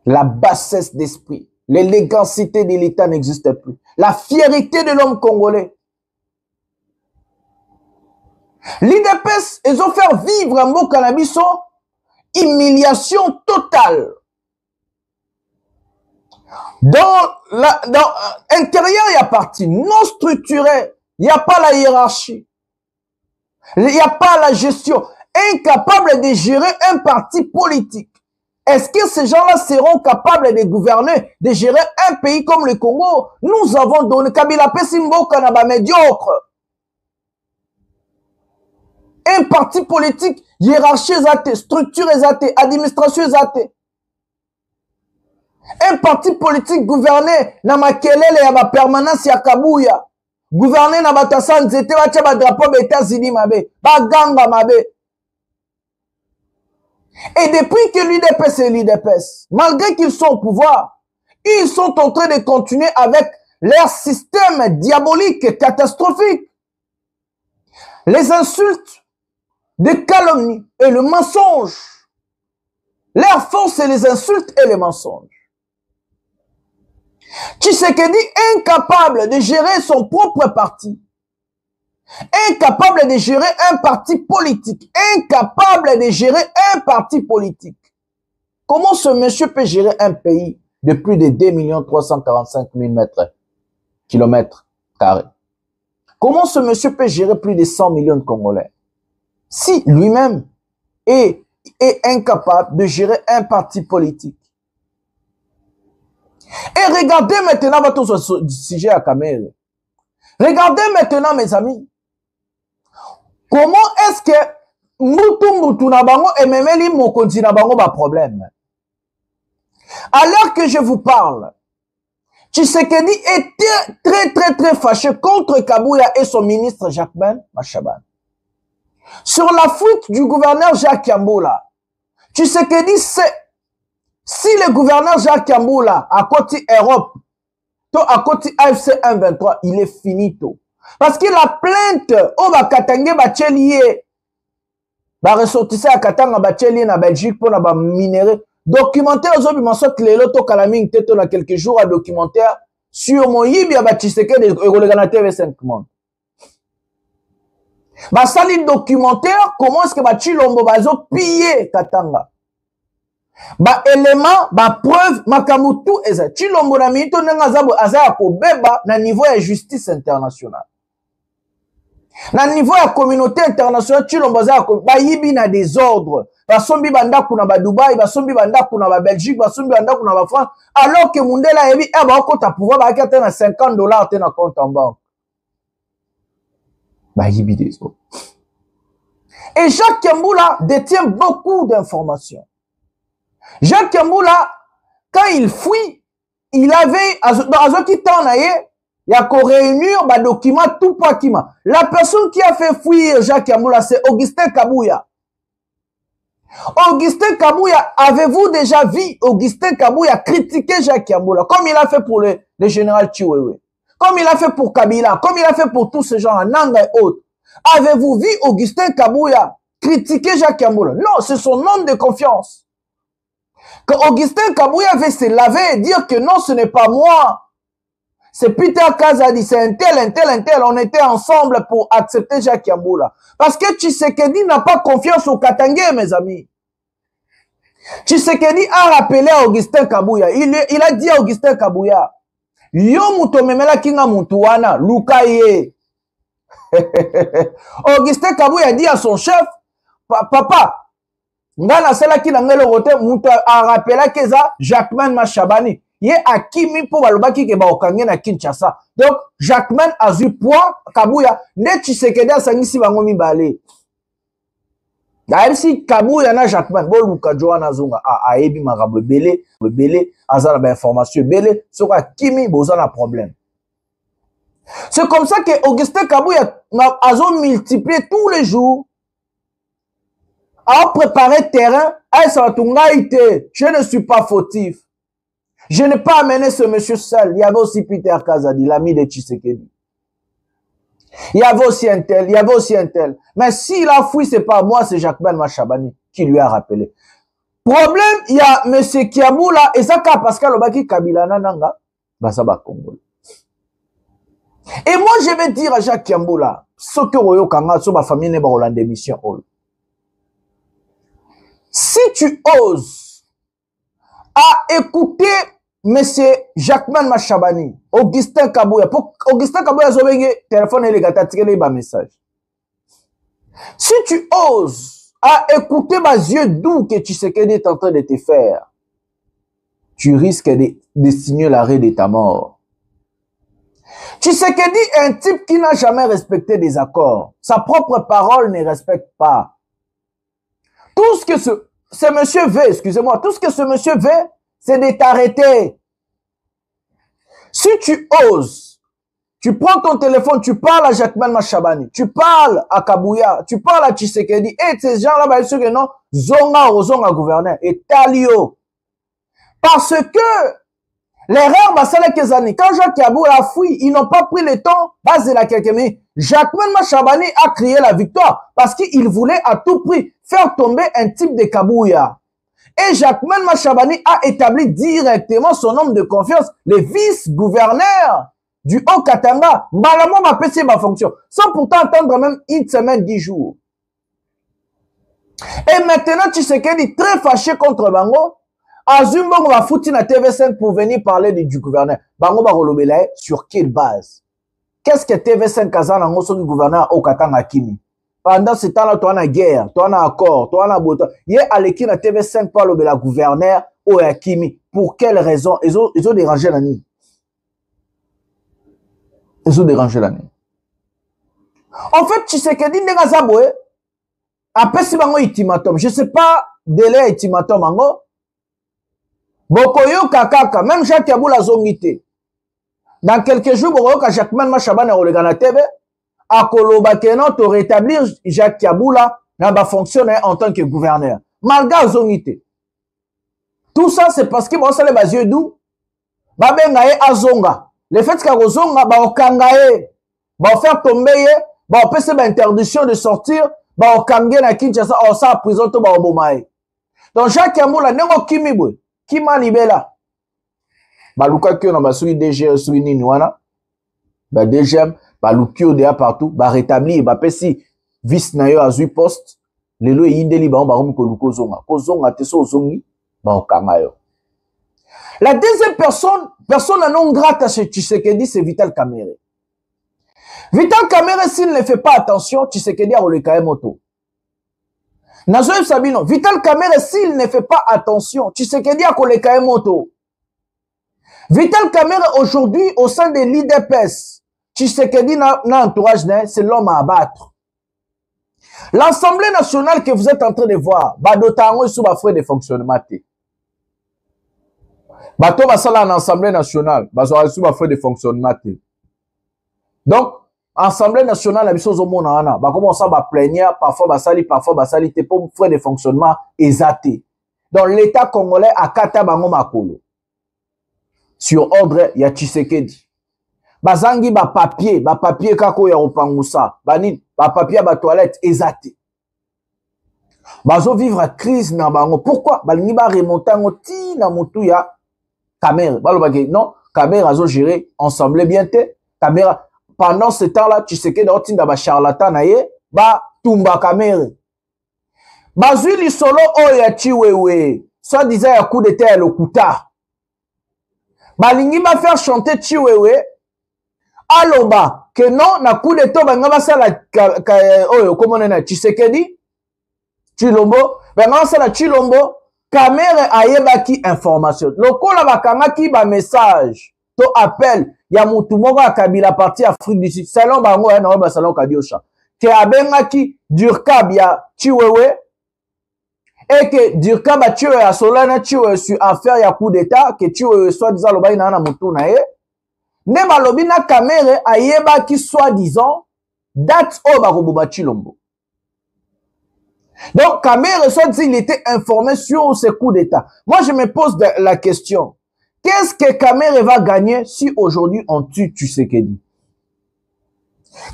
La bassesse d'esprit, l'élégantité de l'État n'existe plus. La fierté de l'homme congolais. L'IDPS, ils ont fait vivre Mboka na biso humiliation totale. Dans l'intérieur, il y a parti non structuré. Il n'y a pas la hiérarchie. Il n'y a pas la gestion. Incapable de gérer un parti politique. Est-ce que ces gens-là seront capables de gouverner, de gérer un pays comme le Congo? Nous avons donné Kabila Pessimbo Kanaba médiocre. Un parti politique, hiérarchie athée, structure athée, administration athée. Un parti politique gouverné na makelele ya ba permanence ya Kabouya. Gouverné na batasa nzete bacha ba drapeau ba États-Unis mabe, ba ganga mabe. Et depuis que l'UDPS et l'IDPS, malgré qu'ils sont au pouvoir, ils sont en train de continuer avec leur système diabolique catastrophique. Les insultes, des calomnies et le mensonge. Leur force, c'est les insultes et les mensonges. Tshisekedi incapable de gérer son propre parti. Incapable de gérer un parti politique. Incapable de gérer un parti politique. Comment ce monsieur peut gérer un pays de plus de 2 345 000 kilomètres carrés? Comment ce monsieur peut gérer plus de 100 millions de Congolais? Si lui-même est incapable de gérer un parti politique. Et regardez maintenant votre sujet à Kamere. Regardez maintenant, mes amis, comment est-ce que mutu na bango ememeli mokonzi na bango ba problème. À l'heure que je vous parle, Tshisekedi était très fâché contre Kabouya et son ministre Jacquemain Machabane. Sur la fuite du gouverneur Jacques Yamboula, Tshisekedi sait si le gouverneur Jacques Yamboula à côté Europe, à côté AFC 123, il est finito. Parce que la plainte au Bakatangé Bachelier, ressortissait à Katanga Bachelier na Belgique pour na minéraux. Documentaire aux autres mentions que les lotos calaming tête dans quelques jours à documentaire sur mon yibi à Tshisekedi et Rolegana TV5 monde. Sali documentaire comment est-ce que Chilombo bazo piller Katanga. Élément preuve makamutu eza Chilombo na minito nenga zabo azaya ko beba na niveau de justice internationale. Na niveau de la communauté internationale, Chilombo azaya ko yibi na désordre. Basombi banda kuna ba Dubaï, basombi banda kuna ba Belgique, basombi banda kuna ba France, alors que Mundela ebi ba okota pouvoir ba kata na $50 te na compte en banque. Ba yibi des autres. Et Jacques Yamboula détient beaucoup d'informations. Jacques Yamboula, quand il fuit, il avait azoki tanaye ya ko réunir ba document tout pakima. La personne qui a fait fuir Jacques Yamboula, c'est Augustin Kabouya. Augustin Kabouya, avez-vous déjà vu Augustin Kabouya critiquer Jacques Yamboula, comme il a fait pour le général Chiwewe, comme il a fait pour Kabila, comme il a fait pour tous ces gens, Nanga et autres. Avez-vous vu Augustin Kabouya critiquer Jacques Yamboula? Non, c'est son homme de confiance. Quand Augustin Kabouya veut se laver et dire que non, ce n'est pas moi, c'est Peter Kazadi, c'est un tel, on était ensemble pour accepter Jacques Yamboula. Parce que Tshisekedi n'a pas confiance au Katangé, mes amis. Tshisekedi a rappelé à Augustin Kabouya, il a dit à Augustin Kabouya, yo muto memela kinga mutuana, lukaye. Augustin Kabouya dit à son chef, papa, ngana sala ki na ngelo rote muto a rappelé keza Jacquemain Machabani. Ye akimi po balobaki ke ba okange na Kinshasa. Donc Jacquemain a eu poids Kabouya ne Tshisekedi asangisi bango mibale. Même si Kabouya na Jacquemain bo luka Joana Zonga a ebi marabe belé azana ba information belé soka kimi bozana problème. C'est comme ça que Augustin Kabouya a multiplié tous les jours à préparer terrain à Satungaïté. Je ne suis pas fautif. Je n'ai pas amené ce monsieur seul. Il y avait aussi Peter Kazadi, l'ami de Tshisekedi. Il y avait aussi un tel, Mais s'il a fui, c'est pas moi, c'est Jacquemain Machabani qui lui a rappelé. Problème, il y a monsieur Kiaboula et ça Pascal Obaki Kabila Nananga, Basaba Congo. Et moi, je vais dire à Jacques Kiamboula, ce que Royo Kanga, sur ma famille n'est pas Hollande d'émission. Si tu oses à écouter monsieur Jacquemain Machabani, Augustin Kabouya, pour Augustin Kabouya Zobenge, téléphone et les gars, tiré les message. Si tu oses à écouter ma yeux doux que Tshisekedi est en train de te faire, tu risques de signer l'arrêt de ta mort. Tshisekedi est un type qui n'a jamais respecté des accords. Sa propre parole ne respecte pas. Tout ce que ce monsieur veut, excusez-moi, tout ce que ce monsieur veut, c'est de t'arrêter. Si tu oses, tu prends ton téléphone, tu parles à Jacquemain Machabani, tu parles à Kabouya, tu parles à Tshisekedi, et ces gens-là, bah, ceux que non, Zonga gouverneur, et Talio. Parce que l'erreur, bah, c'est les années. Quand Jacques Kabouya a fui, ils n'ont pas pris le temps, basé la quelques minutes. Jacquemain Machabani a crié la victoire, parce qu'il voulait à tout prix faire tomber un type de Kabouya. Et Jacquemain Machabani a établi directement son homme de confiance, le vice-gouverneur du Haut-Katanga. Malamon m'a passé ma fonction, sans pourtant attendre même une semaine, 10 jours. Et maintenant, Tshisekedi très fâché contre Bango. Azumbo va foutre na TV5 pour venir parler du gouverneur. Bango va relobela sur quelle base? Qu'est-ce que TV5 Kazan a du gouverneur Haut-Katanga Kimi? Pendant ce temps-là, tu as une guerre, tu as un accord, tu as un bouton. Il y a Aleki na TV5 parle de la gouverneur ou Kimi. Pour quelle raison? Ils ont dérangé la nuit. Ils ont dérangé la nuit. En fait, Tshisekedi n'est pas zaboué. Après, si bango ultimatum, je sais pas, délai ultimatum, bango. Bokoyo kakaka, même Jacques Kaboula zongité. Dans quelques jours, Bokoyo ka Jacques Man Machabana Olegana TV, à Koloba Kenan, to rétablir Jacques Kaboula, n'a pas fonctionné en tant que gouverneur. Malgré zongité. Tout ça, c'est parce que bon, ça les yeux d'où? Babengaye azonga. Le fait que zonga, ba okangaye, ba faire tomber, ba opese ba interdiction de sortir, ba okangaye na Kinshasa, o sa prison to ba obomaye. Donc Jacques Kaboula, nengo kimibwe. Kima libela baluka kyo na basui DG sui nini wana ba DGM balukio de partout ba rétablir ba pesi vice na yo azui poste lelo yindeli ba romi ko luko zonga te so zongi ba okanga yo. La deuxième personne non grate à ce Tshisekedi, c'est Vital Kamerhe. Vital Kamerhe, s'il ne fait pas attention, Tshisekedi a le kaye moto. Nazoev Sabino, Vital Kamerhe, s'il ne fait pas attention, Tshisekedi a collé moto. Vital Kamerhe, aujourd'hui, au sein de l'IDPS, Tshisekedi n'a entourage, c'est l'homme à abattre. L'Assemblée nationale que vous êtes en train de voir, Badotango est sous ma frais de fonctionnement. Bato basala en Assemblée nationale, bazo sous ma frais de fonctionnement. Donc, Assemblée nationale, la mission zomona ana, ba commence à plénière, parfois basali, te pour frais de fonctionnement exaté. Donc l'État congolais a kata bango makolo. Sur ordre ya Tshisekedi. Bazangi ba papier kako ya opangusa, bani ba papier ba toilette exaté. Bazo vivre crise na bango. Pourquoi? Balingi ba remonter ngoti na mutu ya Kamerhe. Balobaki non, Kamerhe azo gérer ensemble bien te. Kamerhe pendant ce temps-là, Tshisekedi otinda ba charlatan na ye, ba tumba Kamerhe. Bazui li solo oya Chiwewe, soit disant ya coup d'état ya Lokuta. Balingi ba faire chanter Chiwewe, aloba, que non, na coup d'état ba ngaba sala oyo, comment on a Tshisekedi, Chilombo, ba ngaba sala Chilombo, Kamerhe ayebaki information. Lokola bakanga ki ba message, to appel, ya mutu moko akabila parti Afrique du Sud. Salon bango ya na ba salon Kadiosha. Ke abengaki Durkab ya Chiwewe et que Durkab a Chiwewe ya Solana Chiwewe sur affaire ya coup d'état que Chiwewe soit disant lobai na mutu na ye. Ne balobi na Kamerhe ayebaki soit disant date o ba kobuba Chilombo. Donc Kamerhe soit dit il était informé sur ce coup d'état. Moi je me pose la question. Qu'est-ce que Kamerhe va gagner si aujourd'hui on tue Tshisekedi?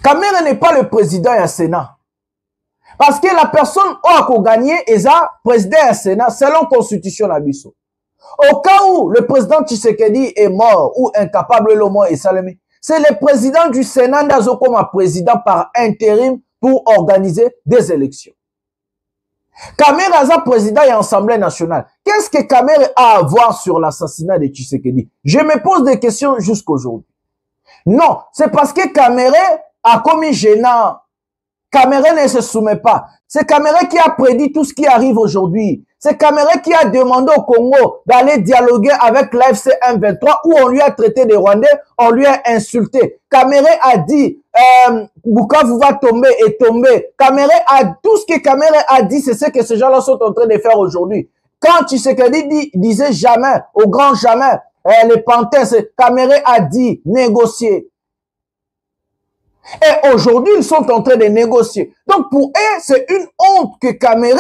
Kamerhe n'est pas le président du Sénat. Parce que la personne qui a gagné est le président du Sénat selon la constitution d'Abisso. Au cas où le président Tshisekedi est mort ou incapable de mort et salamé, c'est le président du Sénat d'Azo comme président par intérim pour organiser des élections. Kamerhe est président et Assemblée nationale. Qu'est-ce que Kamerhe a à voir sur l'assassinat de Tshisekedi? Je me pose des questions jusqu'aujourd'hui. Non, c'est parce que Kamerhe a commis gênant. Kamerhe ne se soumet pas. C'est Kamerhe qui a prédit tout ce qui arrive aujourd'hui. C'est Kamerhe qui a demandé au Congo d'aller dialoguer avec l'AFC M23 où on lui a traité des Rwandais, on lui a insulté. Kamerhe a dit Bukavu va tomber et tomber. Kamerhe a tout ce que Kamerhe a dit, c'est ce que ces gens-là sont en train de faire aujourd'hui. Quand Tshisekedi disait jamais, au grand jamais, les panthères, Kamerhe a dit négocier. Et aujourd'hui, ils sont en train de négocier. Donc pour eux, c'est une honte que Kamerhe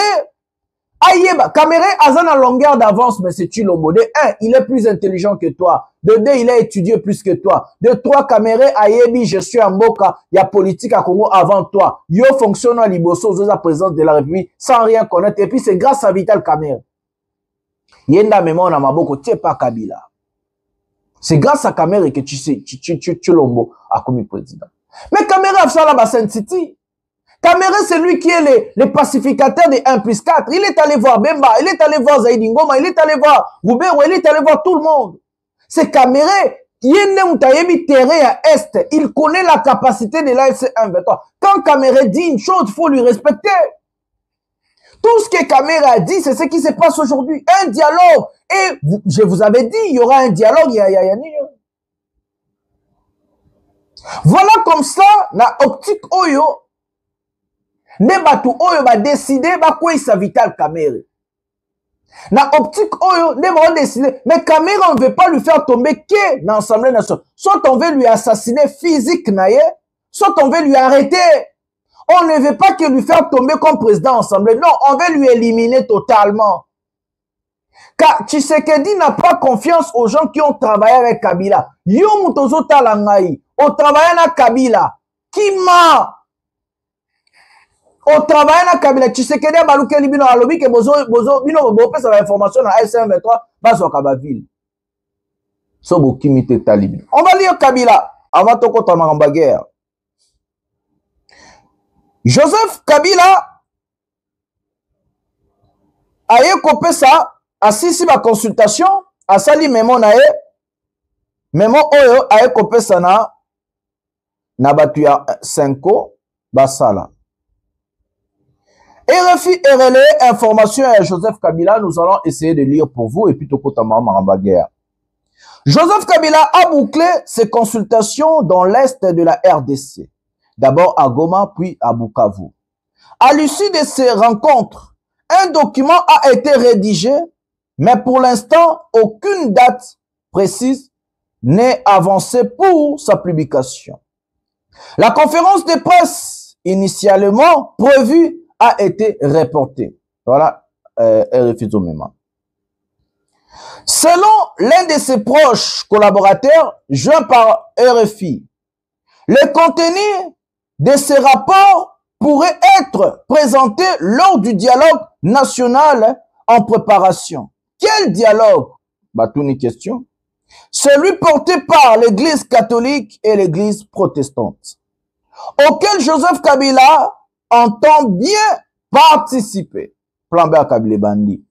Ayeba, Kamerhe a une longueur d'avance, mais c'est Chilombo. De 1, il est plus intelligent que toi. De 2, il a étudié plus que toi. De 3, Kamerhe Ayebi, je suis en Mboka, il y a politique à Congo avant toi. Yo fonctionne à Liboso, aux la présidence de la République, sans rien connaître. Et puis c'est grâce à Vital Kamerhe. Yenda Memon à Maboko, tu n'es pas Kabila. C'est grâce à Kamerhe que Chilombo a commis président. Mais Kamerhe a fait la Bassin City. Kamerhe, c'est lui qui est le pacificateur des 1+4. Il est allé voir Bemba, il est allé voir Zaïdi Ngoma, il est allé voir Roubero, il est allé voir tout le monde. C'est Kamerhe, il connaît la capacité de l'AFC M23. Quand Kamerhe dit une chose, il faut lui respecter. Tout ce que Kamerhe a dit, c'est ce qui se passe aujourd'hui. Un dialogue. Et je vous avais dit, il y aura un dialogue. Voilà comme ça, la optique Oyo. Ne batu oyo ba décider ba kwesa Vital Kamerhe. Na optique oyo ne ba décider mais Kamerhe on ne veut pas lui faire tomber que dans l'Assemblée nationale. Soit on veut lui assassiner physique naye, soit on veut lui arrêter. On ne veut pas que lui faire tomber comme président de l'Assemblée. Non, on veut lui éliminer totalement. Car Tshisekedi n'a pas confiance aux gens qui ont travaillé avec Kabila. Yo mutozo talangai, au travail na Kabila. Qui m'a au travail na Kabila, Tshisekedi a baluke libino alobi ke bozo bino bopesa la information na AS23 bazo kabaville. So bokimite talibino. On va lire Kabila avant to kota na guerre. Joseph Kabila a copé ça, a sisi ba consultation, a sali memo na e, memo oyo a copé ça na batu ya 5 basala. RFI RLE, information à Joseph Kabila, nous allons essayer de lire pour vous et puis Tokotama Marambaguerre. Joseph Kabila a bouclé ses consultations dans l'est de la RDC. D'abord à Goma, puis à Bukavu. À l'issue de ces rencontres, un document a été rédigé, mais pour l'instant, aucune date précise n'est avancée pour sa publication. La conférence de presse initialement prévue a été reporté. Voilà, RFI Zomema. Selon l'un de ses proches collaborateurs, joint par RFI, le contenu de ces rapports pourrait être présenté lors du dialogue national en préparation. Quel dialogue? Batouni question. Celui porté par l'Église catholique et l'Église protestante, auquel Joseph Kabila entend bien participer. Plan B à Kabila Bandi.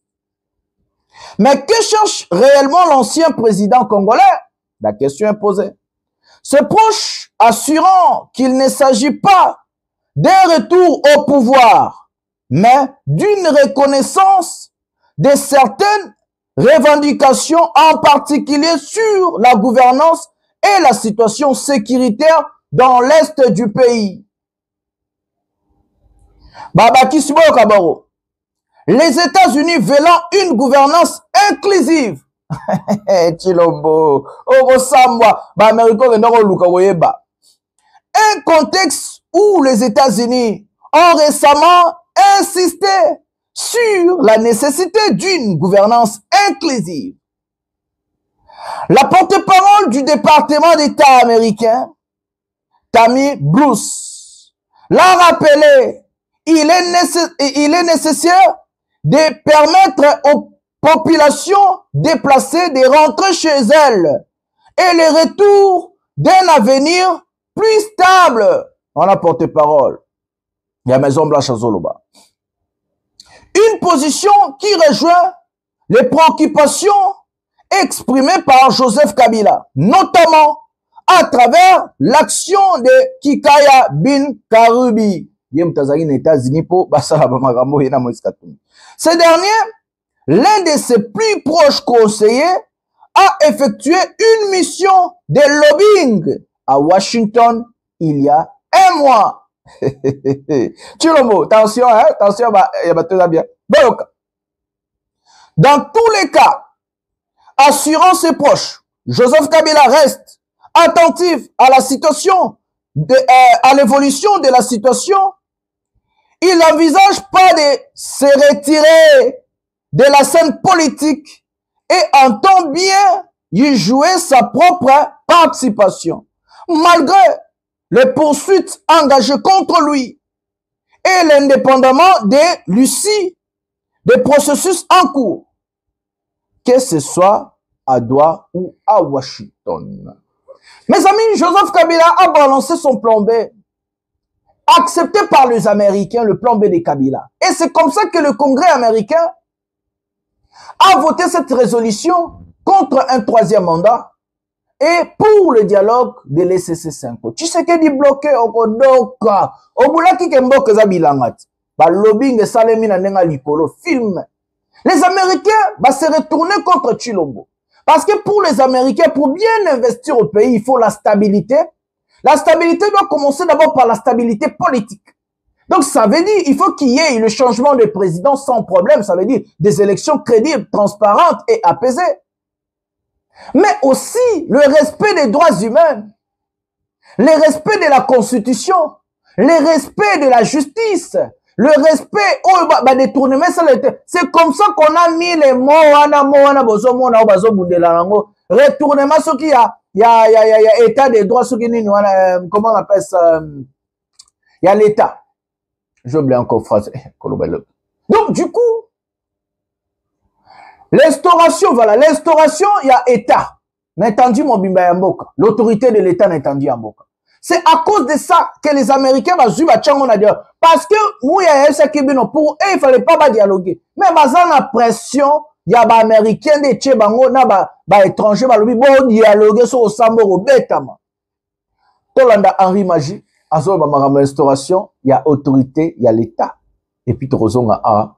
Mais que cherche réellement l'ancien président congolais? La question est posée. Ce proche assurant qu'il ne s'agit pas d'un retour au pouvoir, mais d'une reconnaissance de certaines revendications, en particulier sur la gouvernance et la situation sécuritaire dans l'est du pays. Babaki Siboyo Kabaro. Les États-Unis veulent une gouvernance inclusive. Chilombo. Un contexte où les États-Unis ont récemment insisté sur la nécessité d'une gouvernance inclusive. La porte-parole du département d'État américain, Tammy Bruce, l'a rappelé. Il est nécessaire de permettre aux populations déplacées de rentrer chez elles et le retour d'un avenir plus stable. On a porte-parole. Il y a Maison Blanche à Zoloba. Une position qui rejoint les préoccupations exprimées par Joseph Kabila, notamment à travers l'action de Kikaya bin Karubi. Ce dernier, l'un de ses plus proches conseillers, a effectué une mission de lobbying à Washington il y a un mois. Chilombo, attention, hein, attention, bien. Dans tous les cas, assurant ses proches, Joseph Kabila reste attentif à la situation, à l'évolution de la situation. Il n'envisage pas de se retirer de la scène politique et entend bien y jouer sa propre participation, malgré les poursuites engagées contre lui et l'indépendamment de Lucie, des processus en cours, que ce soit à Doha ou à Washington. Mes amis, Joseph Kabila a balancé son plan B, accepté par les Américains, le plan B de Kabila. Et c'est comme ça que le Congrès américain a voté cette résolution contre un troisième mandat et pour le dialogue de l'ECC5. Tu sais qu'il dit bloqué au Kodoka, au Boulaki Kembo Kezabilangat, ba lobbying et salemina nenga likolo film. Les Américains va se retourner contre Chilombo. Parce que pour les Américains, pour bien investir au pays, il faut la stabilité. La stabilité doit commencer d'abord par la stabilité politique. Donc, ça veut dire il faut qu'il y ait le changement de président sans problème. Ça veut dire des élections crédibles, transparentes et apaisées. Mais aussi le respect des droits humains, le respect de la Constitution, le respect de la justice, le respect au détournement. C'est comme ça qu'on a mis les mots retournement, ce qu'il y a état des droits, ce qui comment on appelle ça, il y a l'état. J'ai oublié encore phrase. Donc, du coup, l'instauration, voilà, l'instauration, il y a État. N'entendu mon bimba yamboka. L'autorité de l'État n'entendu yamboka. C'est à cause de ça que les Américains vont suivre à dire. Parce que, pour eux, il fallait pas dialoguer. Mais, dans la pression, il y a des Américains, des Tchébango, des étrangers, bon dialoguer sur le Samboro, bêtement. Tolanda Henri Magie, à la restauration, il y a autorité, il y a l'État. Et puis, tu as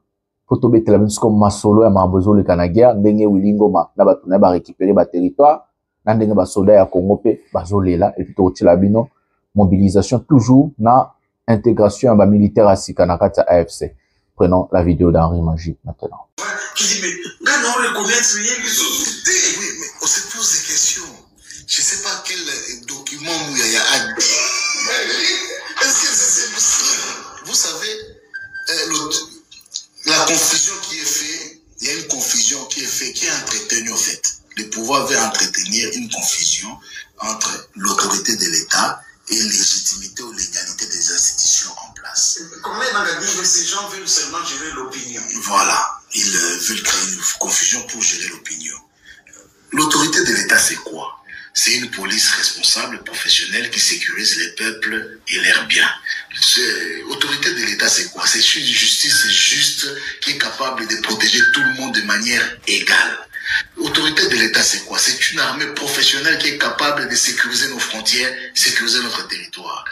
pour tomber la même chose comme Masolo et Mambozo le Canadien, ndenge Wilingoma, na récupérer ba territoire, ndenge ba soldat ya Congo pe bazolela et puis tu bino mobilisation toujours na intégration ba militaire à Sikanakata AFC. Prenons la vidéo d'Henri Magie maintenant. Qui dit mais là on reconnaît rien les sociétés. Oui, mais on se pose des questions. Je sais pas quel document il y a. Est-ce que c'est possible? Vous savez la confusion qui est faite, il y a une confusion qui est faite, qui est entretenue en fait. Le pouvoir veut entretenir une confusion entre l'autorité de l'État et légitimité ou légalité des institutions en place. Comment on a dit que ces gens veulent seulement gérer l'opinion? Voilà, ils veulent créer une confusion pour gérer l'opinion. L'autorité de l'État, c'est quoi? C'est une police responsable, professionnelle, qui sécurise les peuples et leurs biens. L'autorité de l'État, c'est quoi? C'est une justice juste qui est capable de protéger tout le monde de manière égale. L'autorité de l'État, c'est quoi? C'est une armée professionnelle qui est capable de sécuriser nos frontières, sécuriser notre territoire.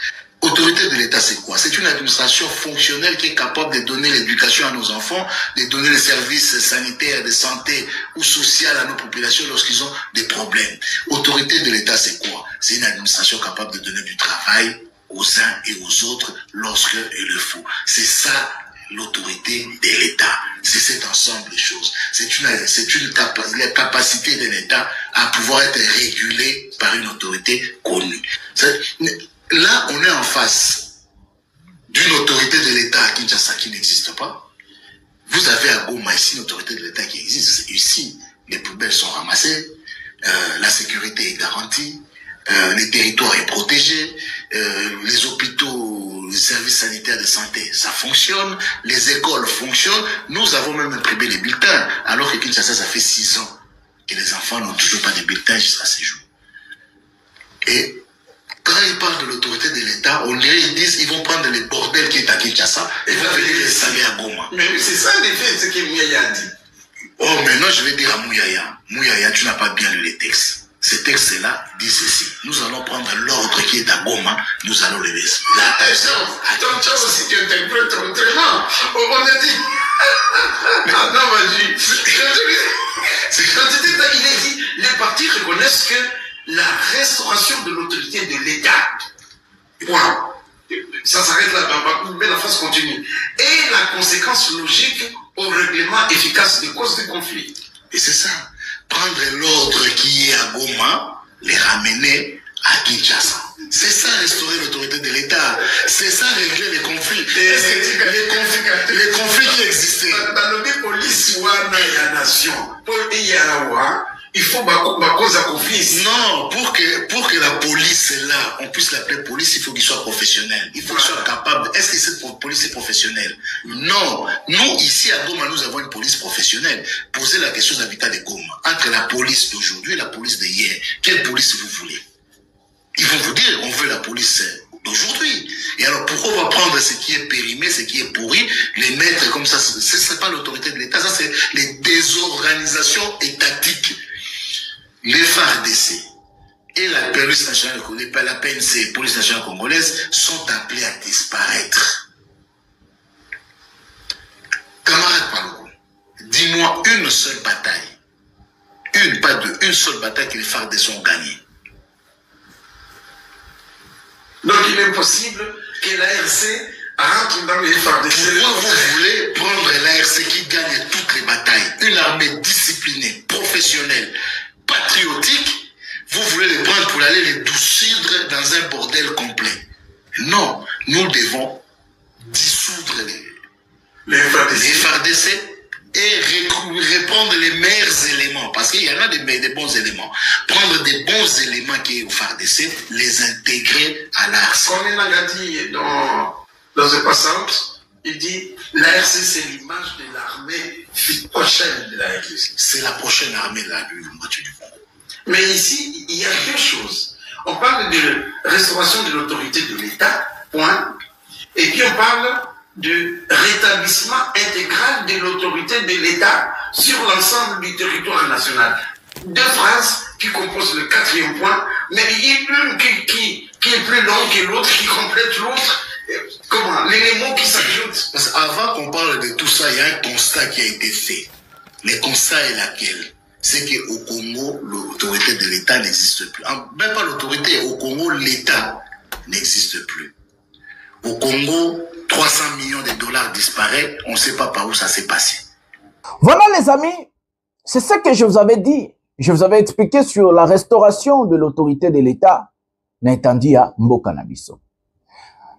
Autorité de l'État, c'est quoi? C'est une administration fonctionnelle qui est capable de donner l'éducation à nos enfants, de donner les services sanitaires, de santé ou sociaux à nos populations lorsqu'ils ont des problèmes. Autorité de l'État, c'est quoi? C'est une administration capable de donner du travail aux uns et aux autres lorsque il le faut. C'est ça l'autorité de l'État. C'est cet ensemble de choses. C'est la capacité de l'État à pouvoir être régulé par une autorité connue. Là, on est en face d'une autorité de l'État à Kinshasa qui n'existe pas. Vous avez à Goma ici une autorité de l'État qui existe. Ici, les poubelles sont ramassées, la sécurité est garantie, les territoires est protégé, les hôpitaux, les services sanitaires de santé, ça fonctionne, les écoles fonctionnent. Nous avons même imprimé les bulletins, alors que Kinshasa, ça fait 6 ans que les enfants n'ont toujours pas de bulletins jusqu'à ces jours. Et quand ils parlent de l'autorité de l'État, on dirait ils disent ils vont prendre le bordel qui est à Kinshasa et vont venir l'installer à Goma. Mais c'est ça l'effet, ce que Mouyaya a dit. Oh, maintenant je vais dire à Mouyaya, Mouyaya, tu n'as pas bien lu les textes. Ces textes-là disent ceci. Nous allons prendre l'ordre qui est à Goma, nous allons le laisser. Attends, toi aussi tu interprètes autrement. On a dit. Non, vas-y. Il est dit, les partis reconnaissent que la restauration de l'autorité de l'État. Point. Ça s'arrête là, mais la phrase continue. Et la conséquence logique au règlement efficace des causes de conflit. Et c'est ça. Prendre l'ordre qui est à Goma, les ramener à Kinshasa. C'est ça, restaurer l'autorité de l'État. C'est ça, régler les conflits. Les conflits qui existaient. Dans le police, il y a nation. Il y a il faut ma cause à conflit. Non, pour que la police est là, on puisse l'appeler police, il faut qu'il soit professionnel. Il faut qu'il soit capable. Est-ce que cette police est professionnelle? Non. Nous, ici à Goma, nous avons une police professionnelle. Posez la question d'habitat de Goma. Entre la police d'aujourd'hui et la police d'hier, quelle police vous voulez? Ils vont vous dire, on veut la police d'aujourd'hui. Et alors, pourquoi on va prendre ce qui est périmé, ce qui est pourri, les mettre comme ça? Ce n'est pas l'autorité de l'État, ça c'est les désorganisations étatiques. Les FARDC et la police nationale congolaise, la PNC, police nationale congolaise, sont appelés à disparaître. Camarade Palou, dis-moi une seule bataille. Pas deux, une seule bataille que les FARDC ont gagnée. Donc il est possible que l'ARC Entre dans les FARDC. Pourquoi vous voulez prendre l'ARC qui gagne toutes les batailles, une armée disciplinée, professionnelle, patriotique, vous voulez les prendre pour aller les dissoudre dans un bordel complet? Non, nous devons dissoudre les FARDC et reprendre les meilleurs éléments, parce qu'il y en a des bons éléments. Prendre des bons éléments qui est au FARDC, les intégrer à l'ARC. Comme il a dit dans le passant, il dit l'ARC c'est l'image de l'armée prochaine de la RDC. C'est la prochaine armée de la République du Congo. Mais ici, il y a deux choses. On parle de restauration de l'autorité de l'État, point. Et puis on parle de rétablissement intégral de l'autorité de l'État sur l'ensemble du territoire national. Deux phrases qui composent le quatrième point, mais il y a une qui est plus longue que l'autre, qui complète l'autre. Comment? L'élément qui s'ajoute. Parce qu'avant qu'on parle de tout ça, il y a un constat qui a été fait. Le constat est laquelle? C'est qu'au Congo, l'autorité de l'État n'existe plus. Même pas l'autorité, au Congo, l'État n'existe plus. Au Congo, 300 millions de dollars disparaissent, on ne sait pas par où ça s'est passé. Voilà les amis, c'est ce que je vous avais dit. Je vous avais expliqué sur la restauration de l'autorité de l'État. N'entendu à Mboka Nabiso.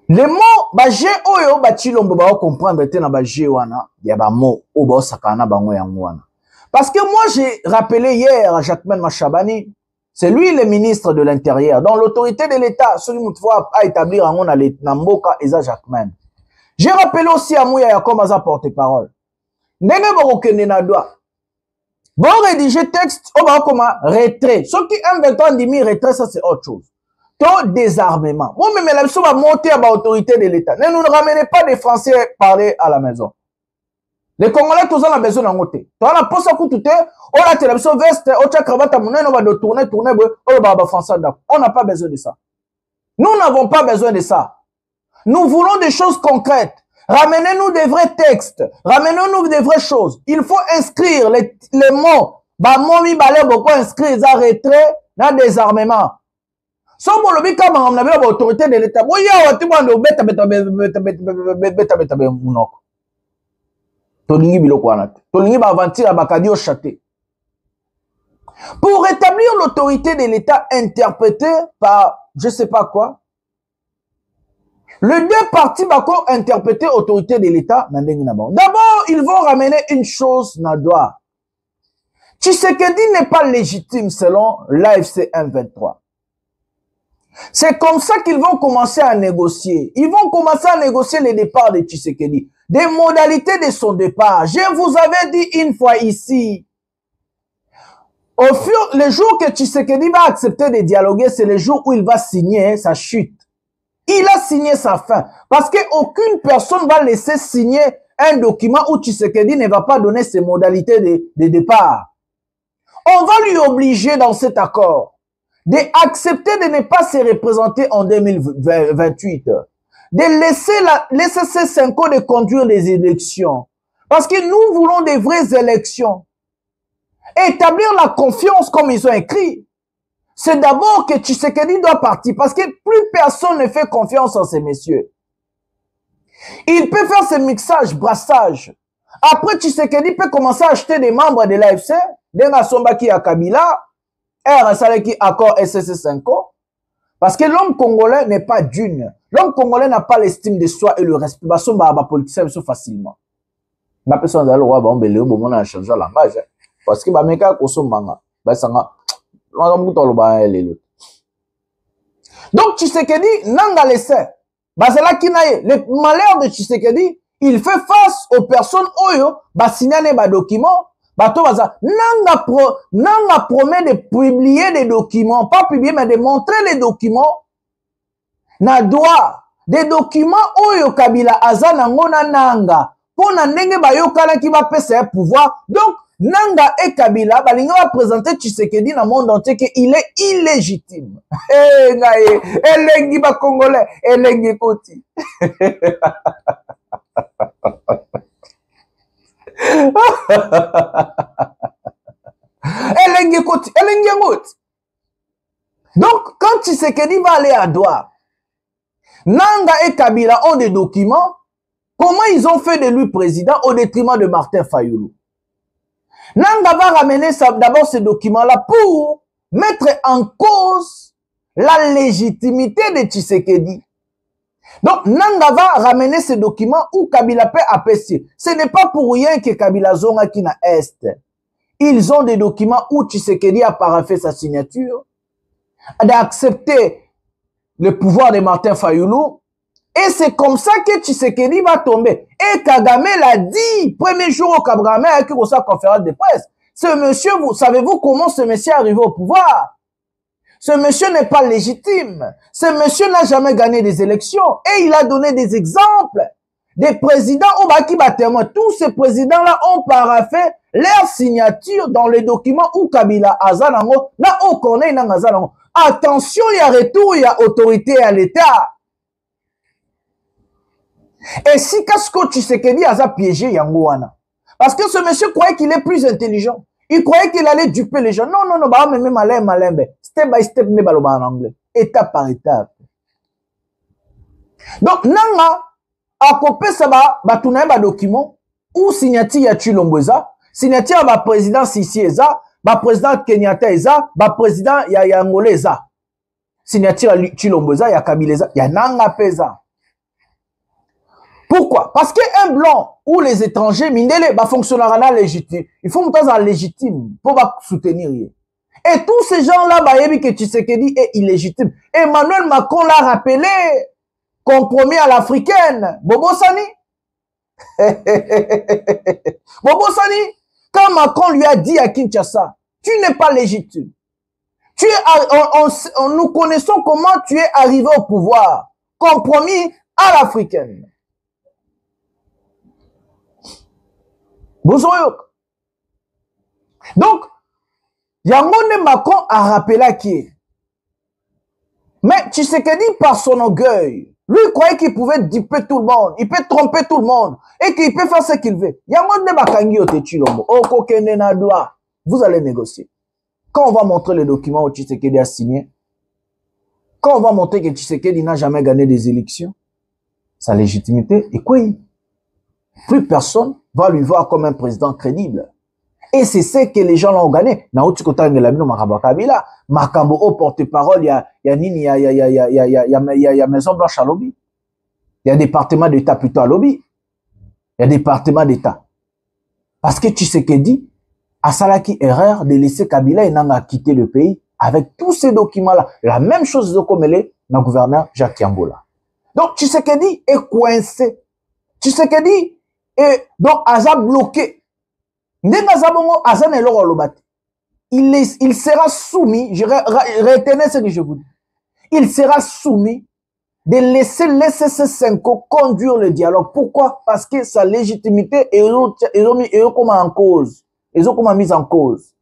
Les mots, baje oyo bachilombo ba comprendre te na baje wana, ya ba mots o ba sakana bango yango wana. Parce que moi j'ai rappelé hier à Jacquemain Machabani, c'est lui le ministre de l'Intérieur. Donc l'autorité de l'État, celui toutefois à établir en na Mboka Eza Jacquemain. J'ai rappelé aussi à Mouya Yakom Aza porte-parole. Ndenge borokende na doa. Bon rédiger texte, on va comme retrait. Ce qui M23 dit retrait, ça c'est autre chose. Ton désarmement. Moi, mais la mission va monter à l'autorité de l'État. Ne nous ramenez pas des Français parler à la maison. Les Congolais, tous ont besoin d'un côté. Tu as la poste à coup tout on a la mission veste, on a cravate à mon on va de tourner, on va français. On n'a pas besoin de ça. Nous n'avons pas besoin de ça. Nous voulons des choses concrètes. Ramenez-nous des vrais textes. Ramenez-nous des vraies choses. Il faut inscrire les mots. Bah, momi balé beaucoup inscrire ça retrait, dans désarmement. Si on lobby comme on avait l'autorité de l'État, oui, tu vois, on bête mounoko. Tolingi biloko wana. Tolingi ba aventure bakadi au châté. Pour rétablir l'autorité de l'État interprétée par je sais pas quoi. Les deux partis vont interpréter l'autorité de l'État. D'abord, ils vont ramener une chose dans le doigt. Tshisekedi n'est pas légitime selon l'AFC M23. C'est comme ça qu'ils vont commencer à négocier. Ils vont commencer à négocier le départ de Tshisekedi. Des modalités de son départ. Je vous avais dit une fois ici. Le jour que Tshisekedi va accepter de dialoguer, c'est le jour où il va signer sa chute. Il a signé sa fin. Parce qu'aucune personne va laisser signer un document où Tshisekedi ne va pas donner ses modalités de départ. On va lui obliger dans cet accord d'accepter de ne pas se représenter en 2028. De laisser ces 5 ans de conduire les élections. Parce que nous voulons des vraies élections. Établir la confiance comme ils ont écrit. C'est d'abord que Tshisekedi doit partir parce que plus personne ne fait confiance en ces messieurs. Il peut faire ce mixage, brassage. Après, Tshisekedi peut commencer à acheter des membres de l'AFC, des Nasombaki à Kabila, RSaleki accord SSC5, parce que l'homme congolais n'est pas d'une. L'homme congolais n'a pas l'estime de soi et le respect. Politicien facilement. Ma personne a le roi, on a changé le langage. Parce que Bameka Kosomanga, donc Tshisekedi nanga laissé. Le malheur de Tshisekedi, il fait face aux personnes oyo signer des documents. Nanga promet de publier des documents, pas publier mais de montrer les documents. Na doit des documents oyo Kabila azana ngona nanga. Pona ndenge bayokala ki ba pesa pouvoir. Donc Nanga et Kabila, balinga va présenter Tshisekedi dans le monde entier qu'il est illégitime. Eh, ngaye, elengi ba Congolais, elengi koti. Elengi koti, elengi ngoti. Donc, quand Tshisekedi va aller à Douala, Nanga et Kabila ont des documents. Comment ils ont fait de lui président au détriment de Martin Fayulu? Nanga va ramener d'abord ces documents-là pour mettre en cause la légitimité de Tshisekedi. Donc, Nanga va ramener ces documents où Kabila peut apprécier. Ce n'est pas pour rien que Kabila Zonga qui na Est. Ils ont des documents où Tshisekedi a paraphé sa signature, d'accepter le pouvoir de Martin Fayulu. Et c'est comme ça que Tshisekedi va tomber. Et Kagame l'a dit, premier jour au Kagame avec sa conférence de presse. Ce monsieur, savez-vous comment ce monsieur est arrivé au pouvoir? Ce monsieur n'est pas légitime. Ce monsieur n'a jamais gagné des élections. Et il a donné des exemples. Des présidents au Baki Batémoin. Tous ces présidents-là ont paraphé leur signature dans les documents où Kabila Azanango, là où connaît Azanango. Attention, il y a retour, il y a autorité à l'État. Et si Kasko Tshisekedi a piégé Yangouana. Parce que ce monsieur croyait qu'il est plus intelligent. Il croyait qu'il allait duper les gens. Non, non, non, bah, même malin, step by step, mais en anglais. Étape par étape. Donc, Nanga, à copé, ça va, tourner un document, où signature ya Chilombweza, signature ya président Sisi Eza, président Kenyatta Eza, président ya Angola Eza. Signature ya Chilombweza, ya Kabila Eza, ya Nanga Peza. Pourquoi? Parce qu'un blanc ou les étrangers, mindele, fonctionnera légitime. Il faut monter en légitime pour soutenir. Et tous ces gens-là, que Tshisekedi est illégitime. Emmanuel Macron l'a rappelé. Compromis à l'africaine. Bobo Sani. Bobo Sani. Quand Macron lui a dit à Kinshasa, tu n'es pas légitime. Tu es, nous connaissons comment tu es arrivé au pouvoir. Compromis à l'africaine. Donc, Yangone Macron a rappelé qui est. Mais Tshisekedi, par son orgueil, lui croyait qu'il pouvait duper tout le monde, il peut tromper tout le monde, et qu'il peut faire ce qu'il veut. Yangone Bakangi Otechilombo, Okokene Nadwa, vous allez négocier. Quand on va montrer les documents où Tshisekedi a signé, quand on va montrer que Tshisekedi n'a jamais gagné des élections, sa légitimité est quoi? Plus personne va lui voir comme un président crédible. Et c'est ce que les gens l'ont gagné. Naouti Kotang la mino Kabila, Makambo au porte-parole, il y a Maison Blanche à lobby. Il y a département d'État plutôt à lobby. Il y a département d'État. Parce que Tshisekedi a salaki erreur de laisser Kabila et Nanga quitter le pays avec tous ces documents-là. La même chose de comme elle est dans le gouverneur Jacques Yambola. Donc Tshisekedi est coincé. Tshisekedi est donc Aza bloqué. Il sera soumis, je retenez ce que je vous dis, il sera soumis de laisser l'SS5 conduire le dialogue. Pourquoi? Parce que sa légitimité est en cause. Ils ont comme mise en cause.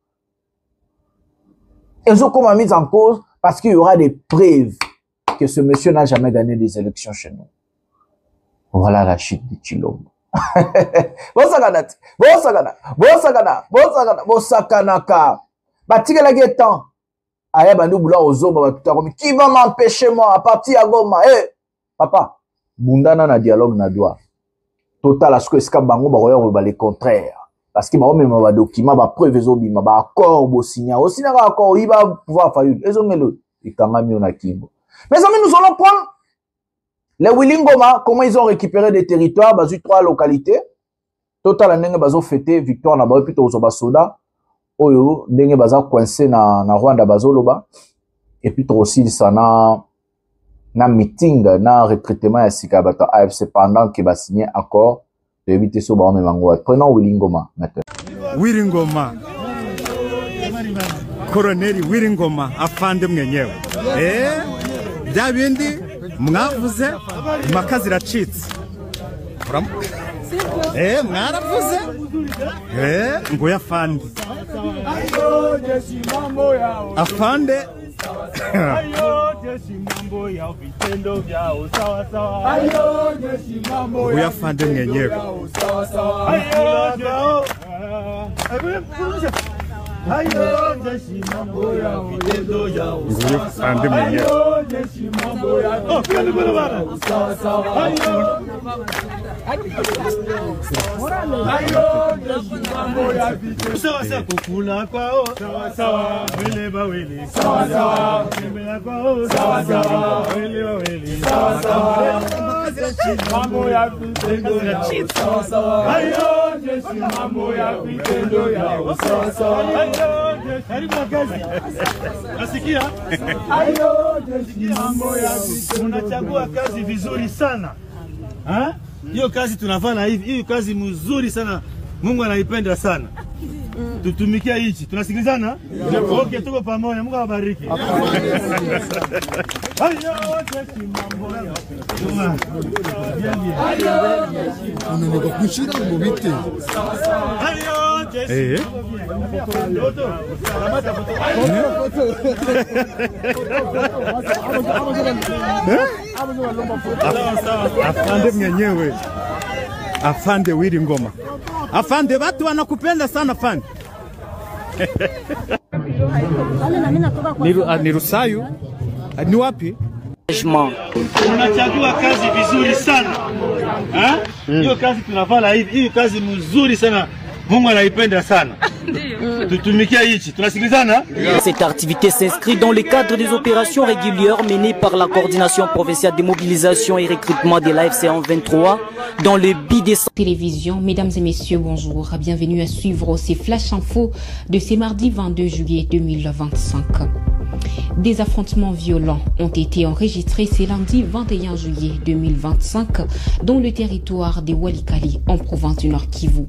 Ils ont comme mise en cause parce qu'il y aura des preuves que ce monsieur n'a jamais gagné des élections chez nous. Voilà la chute de Tshilombo. Bosakanaka. Batikela getan. Aya bandu bula ozomba batuta komi. Qui va m'empêcher moi à partir à Goma? Eh, papa, bundana na dialogue na doa. Total asko eska bango ba roya ba le contraire. Parce que ba même ba document ba preuve ezobima ba accord bo signer. Au signer accord, il va pouvoir faire une. Ezongelo ikangami na kimbo. Mes amis, nous allons prendre les Willingoma, comment ils ont récupéré des territoires, basé 3 localités. Total, n'enge bazo fêté victoire na ba plutôt aux basoda. Oyo n'enge baza coincé na Rwanda bazo loba. Et puis aussi ça na meeting na recrutement ya Sikabata AFC pendant que ba signé accord de éviter so ba même ngwa. Prenons Willingoma maintenant. Willingoma. Colonel Willingoma afande mwenyewe. Byabindi mwavuze impaka ziracitse. Mwaravuze ngo yafande afande ngo yafande mwenyewe. Ngo yafande mwenyewe. Unachagua kazi vizuri sana. Hiyo kazi tunafanya hivi, hiyo kazi mzuri sana. Mungu anaipenda sana. Tutumikia hichi. Tunasikilizana? Okay, tuko pamoja. Mungu awabariki. Afande mwenyewe. Afande Willy Ngoma. Afande, watu wanakupenda sana afande. Ni Rusayu? Ni wapi? Unachagua kazi vizuri sana. Hiyo kazi tunafanya hivi, hiyo kazi mzuri sana. Mungu anaipenda sana. Cette activité s'inscrit dans le cadre des opérations régulières menées par la coordination provinciale de mobilisation et recrutement de l'AFC 23 dans le but des... Télévision, mesdames et messieurs, bonjour. Bienvenue à suivre ces flash infos de ce mardi 22 juillet 2025. Des affrontements violents ont été enregistrés ce lundi 21 juillet 2025 dans le territoire de Walikale en province du Nord Kivu.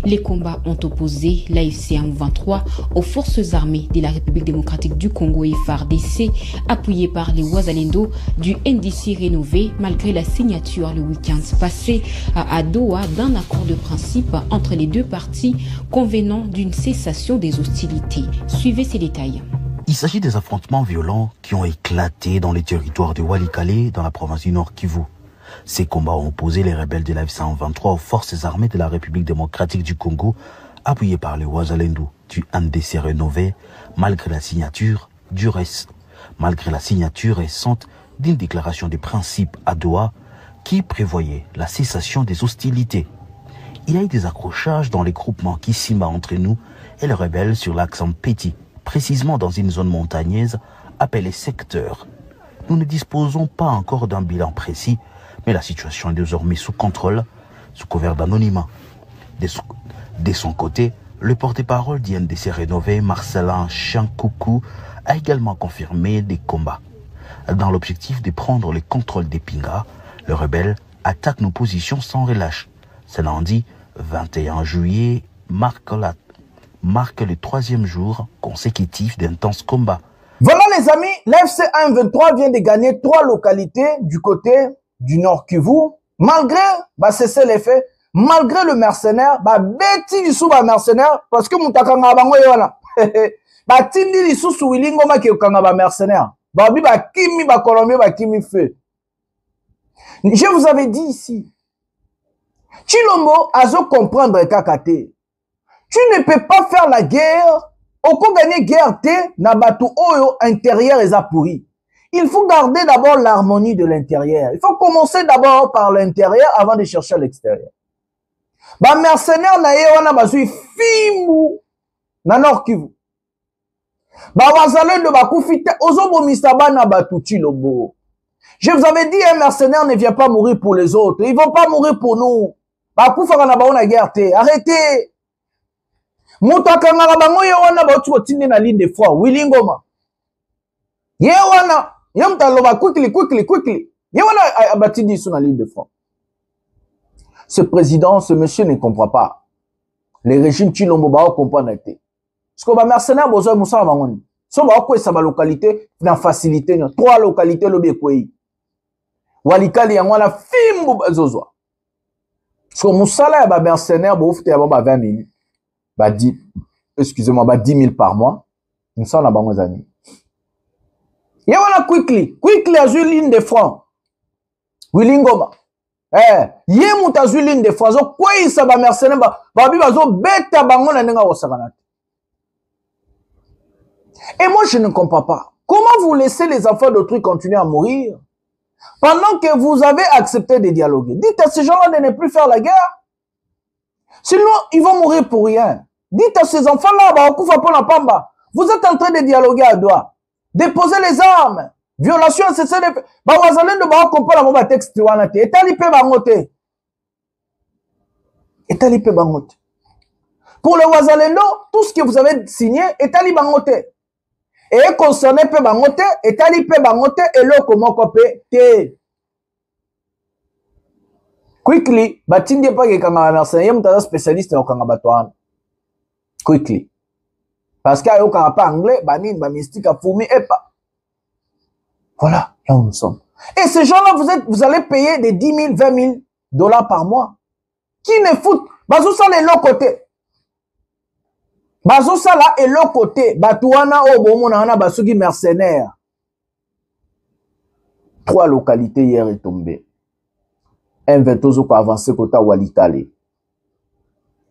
Les combats ont opposé l'AFC M23 aux forces armées de la République démocratique du Congo et FARDC, appuyées par les Wazalendo du NDC rénové malgré la signature le week-end passé à Doha d'un accord de principe entre les deux parties convenant d'une cessation des hostilités. Suivez ces détails. Il s'agit des affrontements violents qui ont éclaté dans les territoires de Walikale, dans la province du Nord Kivu. Ces combats ont opposé les rebelles de l'AFC 23 aux forces armées de la République démocratique du Congo, appuyées par les Wazalendo du NDC rénové, malgré la signature récente d'une déclaration de principe à Doha qui prévoyait la cessation des hostilités. Il y a eu des accrochages dans les groupements Kisima entre nous et les rebelles sur l'axe Petit, précisément dans une zone montagneuse appelée secteur. Nous ne disposons pas encore d'un bilan précis, mais la situation est désormais sous contrôle, sous couvert d'anonymat. De son côté, le porte-parole du NDC rénové, Marcelin Chankoukou, a également confirmé des combats. Dans l'objectif de prendre le contrôle des Pinga, le rebelle attaque nos positions sans relâche. Ce lundi 21 juillet marque le troisième jour consécutif d'intenses combats. Voilà les amis, l'AFC M23 vient de gagner 3 localités du côté du Nord Kivu, malgré, cesser les faits, malgré le mercenaire, beti sous mercenaire, parce que Moutakanga bango yona. Tindi sous Willy Ngoma qui est mercenaire. Babi kimi Colombie kimi feu. Je vous avais dit ici, Chilombo azo comprendre kakate. Tu ne peux pas faire la guerre, au coup gagner guerre na batu oyo intérieur et pourri. Il faut garder d'abord l'harmonie de l'intérieur. Il faut commencer d'abord par l'intérieur avant de chercher à l'extérieur. Ba mercenaire na ye wana bazui fimbu na Nord Kivu. Ba wazalendo bakufite ozobomisa bana batu Chilombo. Je vous avais dit, un mercenaire ne vient pas mourir pour les autres. Ils vont pas mourir pour nous. Bakufaka na baona guerre te. Arrêtez. Mutakanga bango ye wana ba tindi na ligne de foi. Willy Ngoma. Ye wana yamtaloba quickly. Ye wana abatindi sur la ligne de foi. Ce président, ce monsieur ne comprend pas. Les régimes Chilombo ba comprendre te. Parce que ba mercenaire bozo musala bango. So ba ko esa ba localité na facilité 3 localités lobi kwei. Walikale yango la fimbu bazozwa. Parce que musala ya ba mercenaire bo fute ya ba 20 minutes. Excusez-moi, 10 000 par mois. Nous sommes là-bas, mes amis. Et voilà, quickly, à une ligne de front. Willy Ngoma. Yé mouta une ligne de front. Quoi, il s'est mercenaire, babi bazo beta bango na nenga osakana. Et moi, je ne comprends pas. Comment vous laissez les enfants d'autrui continuer à mourir pendant que vous avez accepté de dialoguer? Dites à ces gens-là de ne plus faire la guerre. Sinon, ils vont mourir pour rien. Dites à ces enfants-là, vous êtes en train de dialoguer à doigt. Déposez les armes. Violation, c'est ça. Pour le Wazalendo, tout ce que vous avez signé est à Bangote. Et concerné pe Bangote, est à Bangote et le comment copé. Quickly, batindi pas que kanga mercenaire, m'ta spécialiste au kanga batouane. Quickly. Parce qu'il y a pas anglais, banin, ba mystique à fourmi et pas. Voilà, là où nous sommes. Et ces gens-là, vous allez payer des 10 000, 20 000 dollars par mois. Qui ne foutent? Bazou ça est l'autre côté. Bazou ça là est l'autre côté. Batouana au Bomona, Basugi mercenaire. 3 localités hier est tombé. Un vetozo qui a avancé côté Walikale.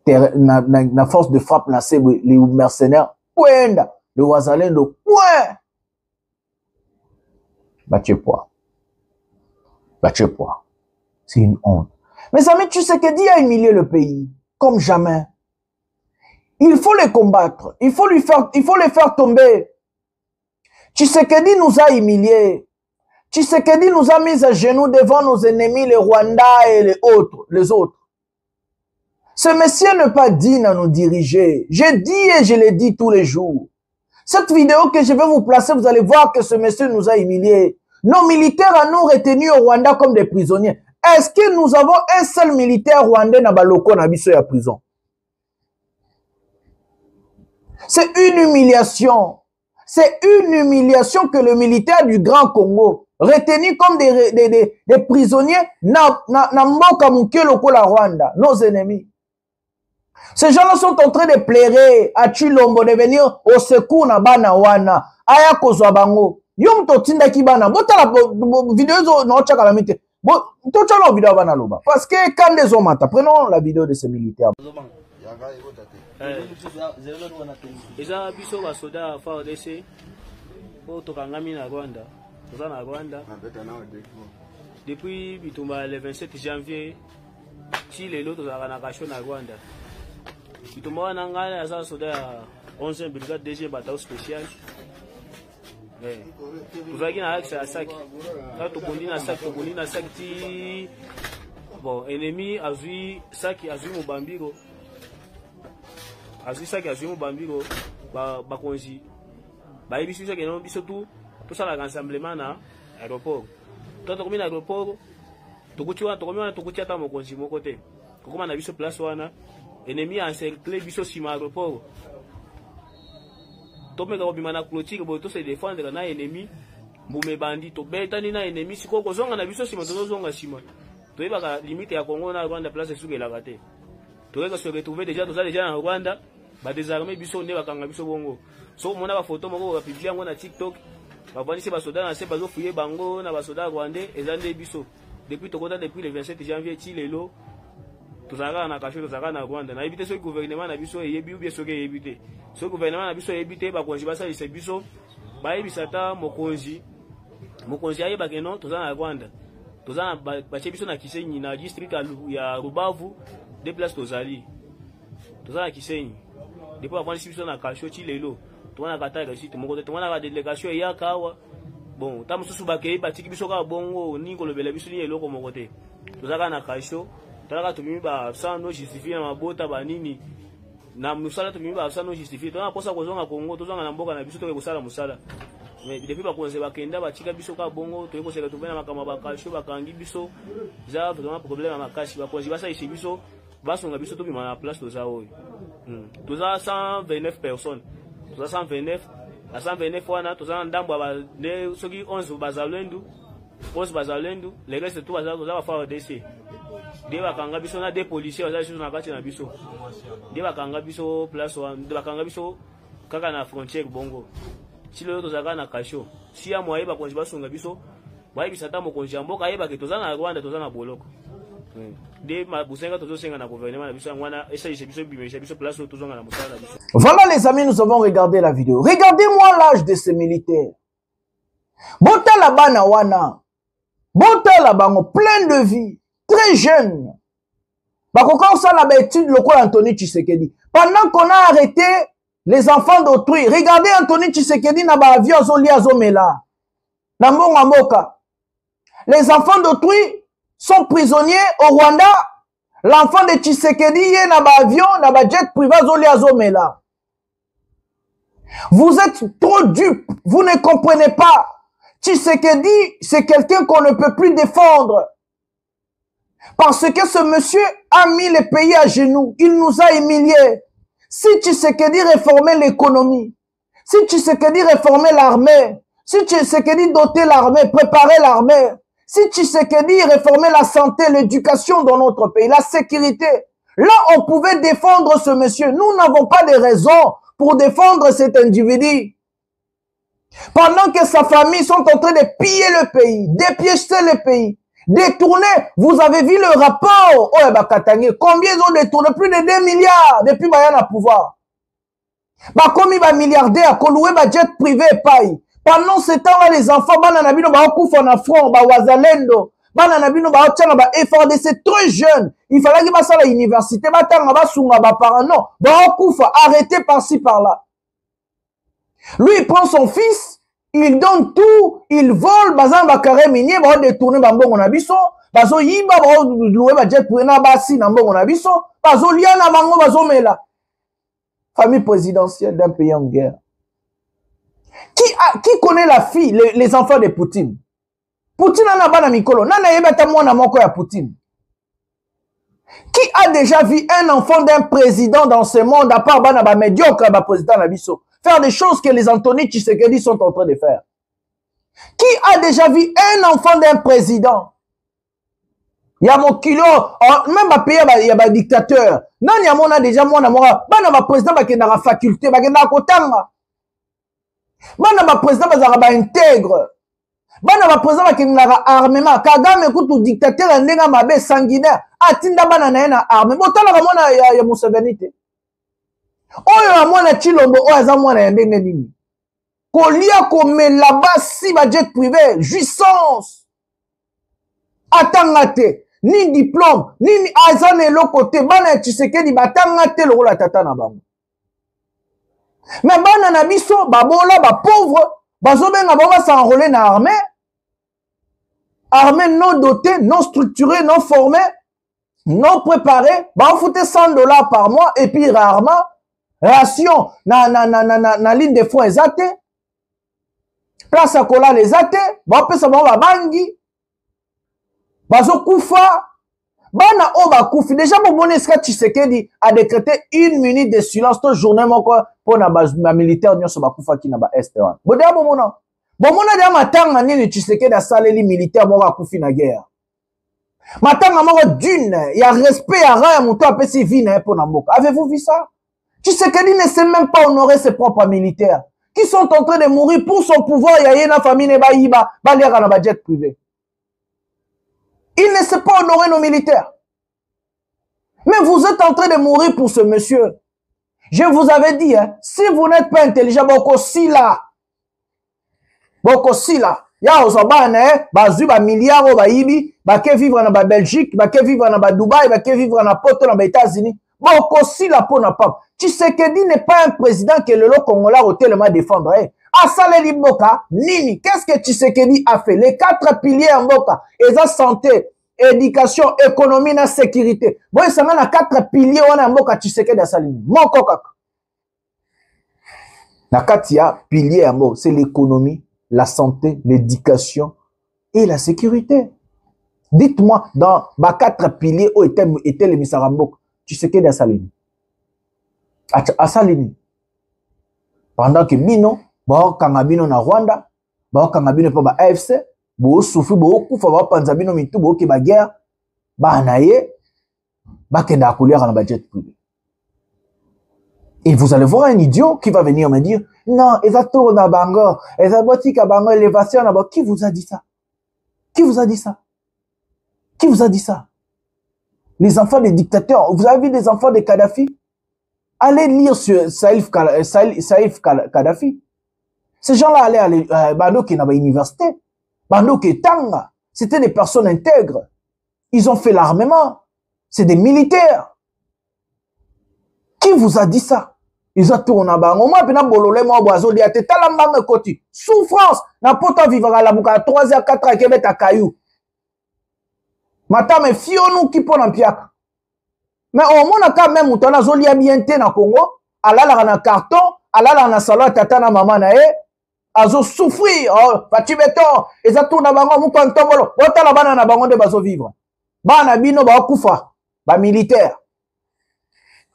Na force de frappe, les mercenaires, point, le Wazalendo, point. Batchepois. C'est une honte. Mes amis, tu sais que Dieu a humilié le pays, comme jamais. Il faut les combattre. Il faut les faire tomber. Tshisekedi nous a humiliés. Tshisekedi nous a mis à genoux devant nos ennemis, les Rwandais et les autres. Ce monsieur n'est pas digne à nous diriger. Je dis et je le dis tous les jours. Cette vidéo que je vais vous placer, vous allez voir que ce monsieur nous a humiliés. Nos militaires à nous retenus au Rwanda comme des prisonniers. Est-ce que nous avons un seul militaire rwandais dans Baloko na biso ya prison? C'est une humiliation. C'est une humiliation que le militaire du Grand Congo, retenu comme des prisonniers, n'a moka muke loko la Rwanda, nos ennemis. Ces gens-là sont en train de pleurer à Chilombo, de venir au secours na bana wana, aya kozwa bango. Yom to tinda ki bana, bota la vidéo no chaka la mite. To chaka la vidéo bana loba. Parce que quand les hommes mata, prenons la vidéo de ces militaires. Eza biso basoda FARDC po tokangami na Rwanda. Toza na Rwanda. Depuis bitumba le 27 janvier, ti lelo tozalaka na kasho na Rwanda. Bitumba wana ngai aza soda ya 11e brigade 2e bataillon spécial. Tozalaki na axe ya Saki. Ka tobondi na Saki ti bon ennemi azwi Saki azwi Mobambiro. Azwi Saki azwi Mobambiro bakonzi. Bayebi biso ke non biso tout ça rassemblement na aéroport. Toi tokomi na aéroport tokuti ata mokonzi moko te. Kokoma na biso place wana ennemi a encerclé biso sima aéroport. Tomeka kobima na clôture boyo to se défendre na ennemi mbume bandi to betani na ennemi siko kozonga na biso sima tozonga sima. Toyebaka limite ya Congo na Rwanda place esukelaka te. Toyeka se retrouver déjà na Rwanda ba désarmer biso nde bakanga biso bongo. So mona ba photo moko ba publier yango na TikTok. Ba vanisi ba soda na se bazo fouiller bango na ba soda rwandais ezande biso. Depuis le 27 janvier ti lelo tozalaka na kasho tozalaka na Rwanda. Na éviter ce gouvernement na biso eyebi ou bien ce que éviter. Ce gouvernement na biso eyebi bakonzi basalisa biso bayebisa ta mokonzi ayeba ke non tozala na Rwanda. Tozala bache biso na Kisenyi na district ya Rubavu de place tozali. Tozala na Kisenyi. Depuis bakonzi biso na kasho ti lelo. Tona kata réussite moko te tona ka délégation ya kawa. Bon, ta mususu bakei batiki biso ka bongo ni kolobela biso ni eloko moko te. Tozala na kasho. Tozala tumimi ba sans no justifier na mabota ba nini. Na musala tumimi ba sans no justifier. Tona posa kozonga Congo, tozonga na mboka na biso to kosala musala. Mais depuis bakonze bakenda batika biso ka bongo to ekoseka to bena makama bakasho bakangi biso. Za vraiment problème makashi bakonzi basa ici biso. Basonga biso to bima na place toza oyo. Toza 129 personnes. Toza 129. La 129 wana toza ndambo ba ne soki 11 bazalendu. 11 bazalendu, les restes tout bazalendu toza ba FARDC. De bakanga biso na des policiers baza biso na kati na biso. De bakanga biso place wana, de bakanga biso kaka na frontière bongo. Si le tozaka na kasho, si ya moye bakonzi basonga biso, bayebisa ta mokonzi ya mboka ayeba ke toza na Rwanda toza na boloko. Voilà les amis, nous avons regardé la vidéo. Regardez-moi l'âge de ces militaires. Botala bana wana. Botala bango plein de vie, très jeune. Bakoka osala ba étude lokola Anthony Tshisekedi. Pendant qu'on a arrêté les enfants d'autrui, regardez Anthony Tshisekedi na ba avion azoli azomela. Na mbongo mboka. Les enfants d'autrui sont prisonniers au Rwanda. L'enfant de Tshisekedi est na ba avion, na ba jet privé azoli azomela. Vous êtes trop dupes, vous ne comprenez pas. Tshisekedi, c'est quelqu'un qu'on ne peut plus défendre. Parce que ce monsieur a mis le pays à genoux. Il nous a humiliés. Si Tshisekedi réformait l'économie, si Tshisekedi réformait l'armée, si Tshisekedi dotait l'armée, préparait l'armée, si Tshisekedi réformait la santé, l'éducation dans notre pays, la sécurité, là on pouvait défendre ce monsieur. Nous n'avons pas de raison pour défendre cet individu. Pendant que sa famille sont en train de piller le pays, dépiécer le pays, détourner. Vous avez vu le rapport oh, Bakatangé, combien ils ont détourné? Plus de 2 milliards depuis Bayana à pouvoir. Bakomi ba milliardaire, koloué ba jet privé paille. Pendant ce temps-là, les enfants, bananabino ba okufa na front, ba wazalendo, bananabino ba otchana ba FRDC très jeune. Il fallait qu'il passe à l'université, batanga ba sunga ba parents, non, ba okufa, arrêté par-ci par-là. Lui, il prend son fils, il donne tout, il vole, bazan bakare minier, ba détourner bambongo na biso, bazo yiba, ba loué ba jet privé na basi na mbongo na biso, bazo liana bango, bazo mela. Famille présidentielle d'un pays en guerre. Qui connaît la fille, les enfants de Poutine? Poutine en a bana mikolo, nana yebata mwana moko ya Poutine. Qui a déjà vu un enfant d'un président dans ce monde, à part bana ba médiocre, ba président na biso, faire des choses que les Anthony Tshisekedi sont en train de faire? Qui a déjà vu un enfant d'un président? Il y a mon kilo, même à pays, il y a des dictateurs. Non, il y a mon déjà, moi, bana ba président, qui est dans la faculté, qui est dans la kotanga. Bana ba président, qui est intègre. Bana ba président, qui est dans l'armement. Kagame, écoute, le dictateur, il est dans la sanguinaire. Atinda bana na ena arme. Botala ka mona ya Museveni te. Oyo ya mwana Chilombo, oyo aza mwana ya ndenge nini. Kolia komela basi ba jet privé, jouissance. Atanga te. Ni diplôme, ni azane lokote, bana ya Tshisekedi batanga te lokola tata na bango. Mais bana na biso, babola, ba pauvre, bazobenga ba s'enrôler na armée. Armée non dotée, non structurée, non formée, non préparée, ba foute $100 par mois et puis rarement ration na ligne de fonds ezate. Place à cola les ate, ba pesa ba bangi. Bazo kufa, bana oba kufi. Déjà, mon bon eska Tshisekedi a décrété 1 minute de silence toute journée pour na militaire nyoso ba kufa ki na ba est wan. Bodea bomona. Bomona dia matanga nini Tshisekedi a saleli militaire moko kufi na guerre. Matanga moko d'une, il y a respect à rien muto apesi vie na pour na mboka. Avez-vous vu ça? Tshisekedi ne sait même pas honorer ses propres militaires qui sont en train de mourir pour son pouvoir. Ya yena famille ne ba yiba, ba liaka na ba jet privé. Il ne sait pas honorer nos militaires. Mais vous êtes en train de mourir pour ce monsieur. Je vous avais dit, hein, si vous n'êtes pas intelligent, boko sila. Boko sila. Ya ozabane, bazu ba milliards ba yibi, ba ke vivre na ba Belgique, ba ke vivre na ba Dubaï, ba ke vivre na Porto na ba États-Unis. Boko sila po na pap. Tshisekedi n'est pas un président que le Congolais a tellement défendre. Hein. Asaleli Mboka, Nini, qu'est-ce que Tshisekedi a fait? Les 4 piliers en Mboka, et ça santé, éducation, économie, et sécurité. Bon, ça m'a 4 piliers en Mboka Tshisekedi a salini. Moko kaka. Na katia piliers en Mboka, c'est l'économie, la santé, l'éducation et la sécurité. Dites-moi, dans les 4 piliers où étaient les Misarambok, Tshisekedi a salini. A salini. Pendant que Bino, ba kangabino na Rwanda, ba kangabino pa ba AFC, bo souffri bo kufa ba panzabino mitu bo ki ba guerre, ba naye, ba kenda kulia na ba jet privé. Et vous allez voir un idiot qui va venir me dire non, exactement na bango, ezabotika bango élévation na ba. Qui vous a dit ça? Qui vous a dit ça? Qui vous a dit ça? Les enfants des dictateurs, vous avez vu des enfants de Kadhafi? Allez lire sur Saïf Kadhafi. Ces gens-là allaient à Bando qui n'a pas université. Bando qui est tanga. C'était des personnes intègres. Ils ont fait l'armement. C'est des militaires. Qui vous a dit ça? Ils ont tourné à Bango. Moi, je bololé moi boiseau dia te talambanga koti. Souffrance. Na poto vivre à la bouka 3 heures 4 heures qui met à caillou. Matame fionou qui pon en piaka. Mais au moins quand même mutana zoli abienté na Congo, alala na carton, alala na salon tata na maman na e, azo souffrir. Oh, pati beton, eza tourna bango muko ntongolo. Bota la bana na bango de bazo vivre. Bana bino ba kufa, ba militaire.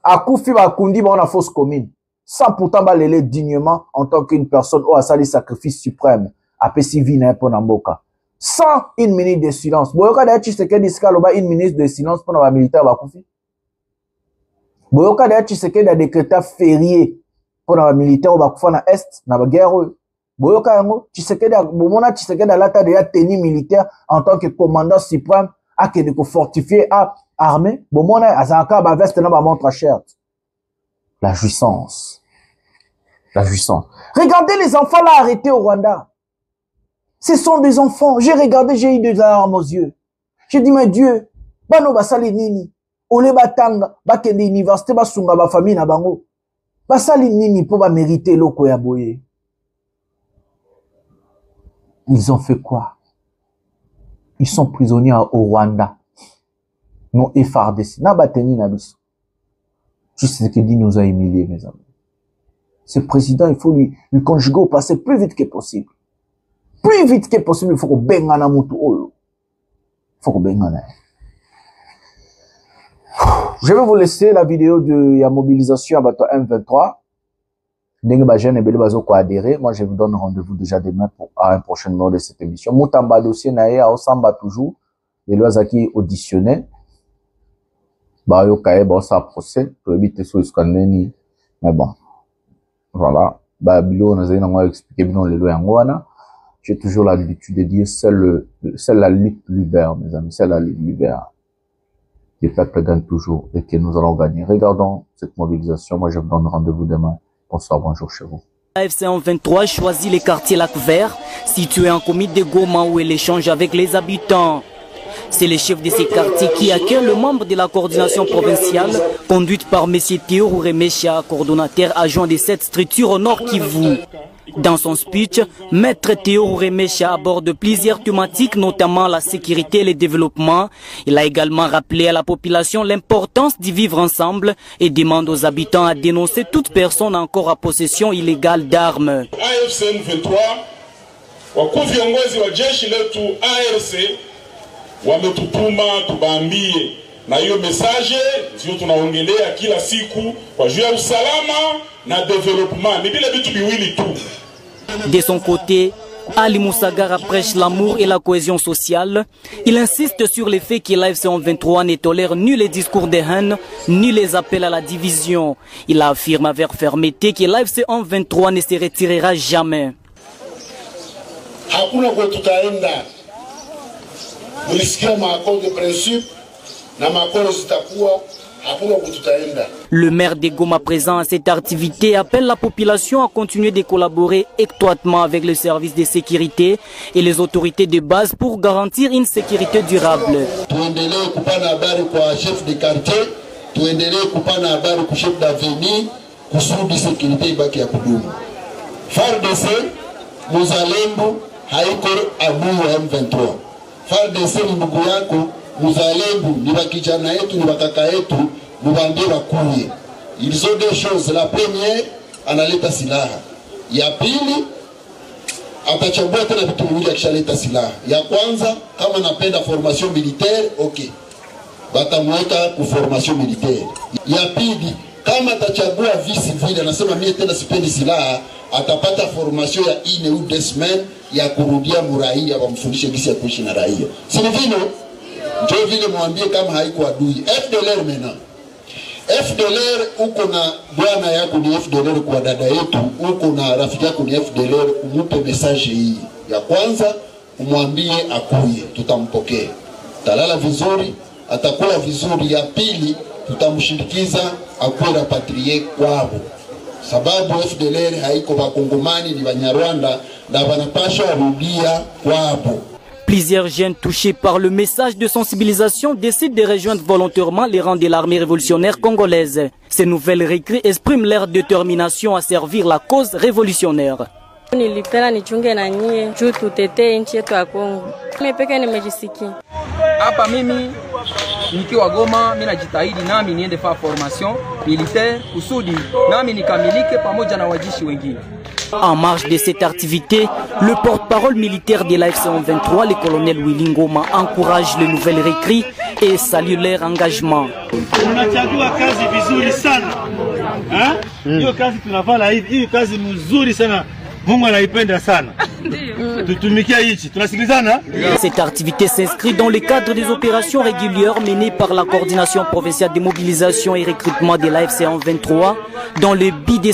Akufi ba kundi ba na fausse commune. Sans pourtant ba lele dignement en tant qu'une personne au asali sacrifice suprême, a pesi vie na po na mboka. Sans une minute de silence. Boyoka da Tshisekedi skaloba une minute de silence pour na militaire ba kufi. Boyoka da Tshisekedi a décrété férié pour na militaire ba kufa na est na ba guerre. Boyoka yango Tshisekedi bomona Tshisekedi alata de tenue militaire en tant que commandant suprême a que de fortifier à armée. Bomona azaka ba veste na ba montre shirt. La jouissance. La jouissance. Regardez les enfants là arrêtés au Rwanda. Ce sont des enfants. J'ai regardé, j'ai eu des larmes aux yeux. J'ai dit, mais Dieu, bano basali nini, ole batanga, bakende université, basunga ba famille na bango. Basali nini pour ba mériter loko ya boye. Ils ont fait quoi? Ils sont prisonniers au Rwanda. Non FARDC. Na bateni na biso. Tshisekedi nous a humiliés, mes amis. Ce président, il faut lui conjuguer au passé plus vite que possible. Plus vite que possible, il faut qu'on bengana mutu olo. Il faut qu'on bengana. Je vais vous laisser la vidéo de la mobilisation à bateau M23. Moi, je vous donne rendez-vous déjà demain pour un prochain numéro de cette émission. Moutamba dossier nae à Osamba toujours. Les lois qui auditionnaient. Bah, yo kaye, bah, ça procès. Pour éviter ce scandale. Mais bon. Voilà. Bah, bilo, on a expliqué bien les lois en j'ai toujours l'habitude de dire seule la lutte libère, mes amis, seule la lutte libère. Les peuples gagnent toujours et que nous allons gagner. Regardons cette mobilisation. Moi, je vous donne rendez-vous demain. Bonsoir, bonjour chez vous. AFC M23 choisit les quartiers Lac Vert, situés en commune de Goma où elle échange avec les habitants. C'est le chef de ces quartiers qui accueille le membre de la coordination provinciale, conduite par M. Théo Rouremecha, coordonnateur adjoint de cette structure au Nord Kivu. Dans son speech, Maître Théo Rouremecha aborde plusieurs thématiques, notamment la sécurité et le développement. Il a également rappelé à la population l'importance d'y vivre ensemble et demande aux habitants à dénoncer toute personne encore en possession illégale d'armes. AFC M23, wakuu viongozi wa jeshi letu ARC wametutuma tubambie na hiyo message sio tunaongelea kila siku kwa juu ya usalama na development ni vile vitu viwili tu. De son côté, Ali Moussagara prêche l'amour et la cohésion sociale. Il insiste sur le fait que l'AFC M23 ne tolère ni les discours de haine, ni les appels à la division. Il affirme avec fermeté que l'AFC M23 ne se retirera jamais. Hakuna kwa tutaenda. Mulisikia maakord de principe na maakord zitakuwa. Le maire de Goma présent à cette activité appelle la population à continuer de collaborer étroitement avec les services de sécurité et les autorités de base pour garantir une sécurité durable. Tuendelee kupana habari kwa chef de quartier, tuendelee kupana habari kwa chef d'avenue kusudi sécurité ibaki ya kudumu. FARDC muzalendo haiko adui wa M23. FARDC ni ndugu yako. Muzalendo ni bakijana yetu ni bakaka yetu mubambie bakuye. Ils ont deux choses. La première analeta silaha. Ya pili atachagua tena vitu viwili akishaleta silaha. Ya kwanza kama napenda formation militaire, okay. Batamweka ku formation militaire. Ya pili kama atachagua vice vile anasema mimi tena sipendi silaha, atapata formation ya 1 ou 2 semaines ya kurudia muraia wamfundishe gisi ya kuishi na raia. Si vile ndio vile mwambie kama haiko adui. FDLR mena. FDLR uko na bwana yako ni FDLR kwa dada yetu, uko na rafiki yako ni FDLR, umupe message hii. Ya kwanza umwambie akuye, tutampokea. Talala vizuri, atakula vizuri. Ya pili tutamshindikiza akuwe rapatrié kwao. sababu FDLR haiko bakongomani, ni Banyarwanda na banapasha rudia kwabo. Plusieurs jeunes touchés par le message de sensibilisation décident de rejoindre volontairement les rangs de l'armée révolutionnaire congolaise. Ces nouvelles recrues expriment leur détermination à servir la cause révolutionnaire. Nilipenda nichunge na nyie juu tutetee nchi yetu ya Kongo. Mimi pekee nimejisikia. Hapa mimi nikiwa Goma, mimi najitahidi nami niende fa formation militaire kusudi nami nikamilike pamoja na wajishi wengine. En marge de cette activité, le porte-parole militaire de la FC-23, le colonel Willy Ngoma, encourage les nouvelles recrues et salue leur engagement. Tunachagua kazi vizuri sana. Hiyo kazi tunafanya hivi, hiyo kazi mzuri sana. Mungu anaipenda sana. Tutumikia hichi, tunasikilizana? Cette activité s'inscrit dans le cadre des opérations régulières menées par la coordination provinciale de mobilisation et recrutement de la FC-23 dans le but de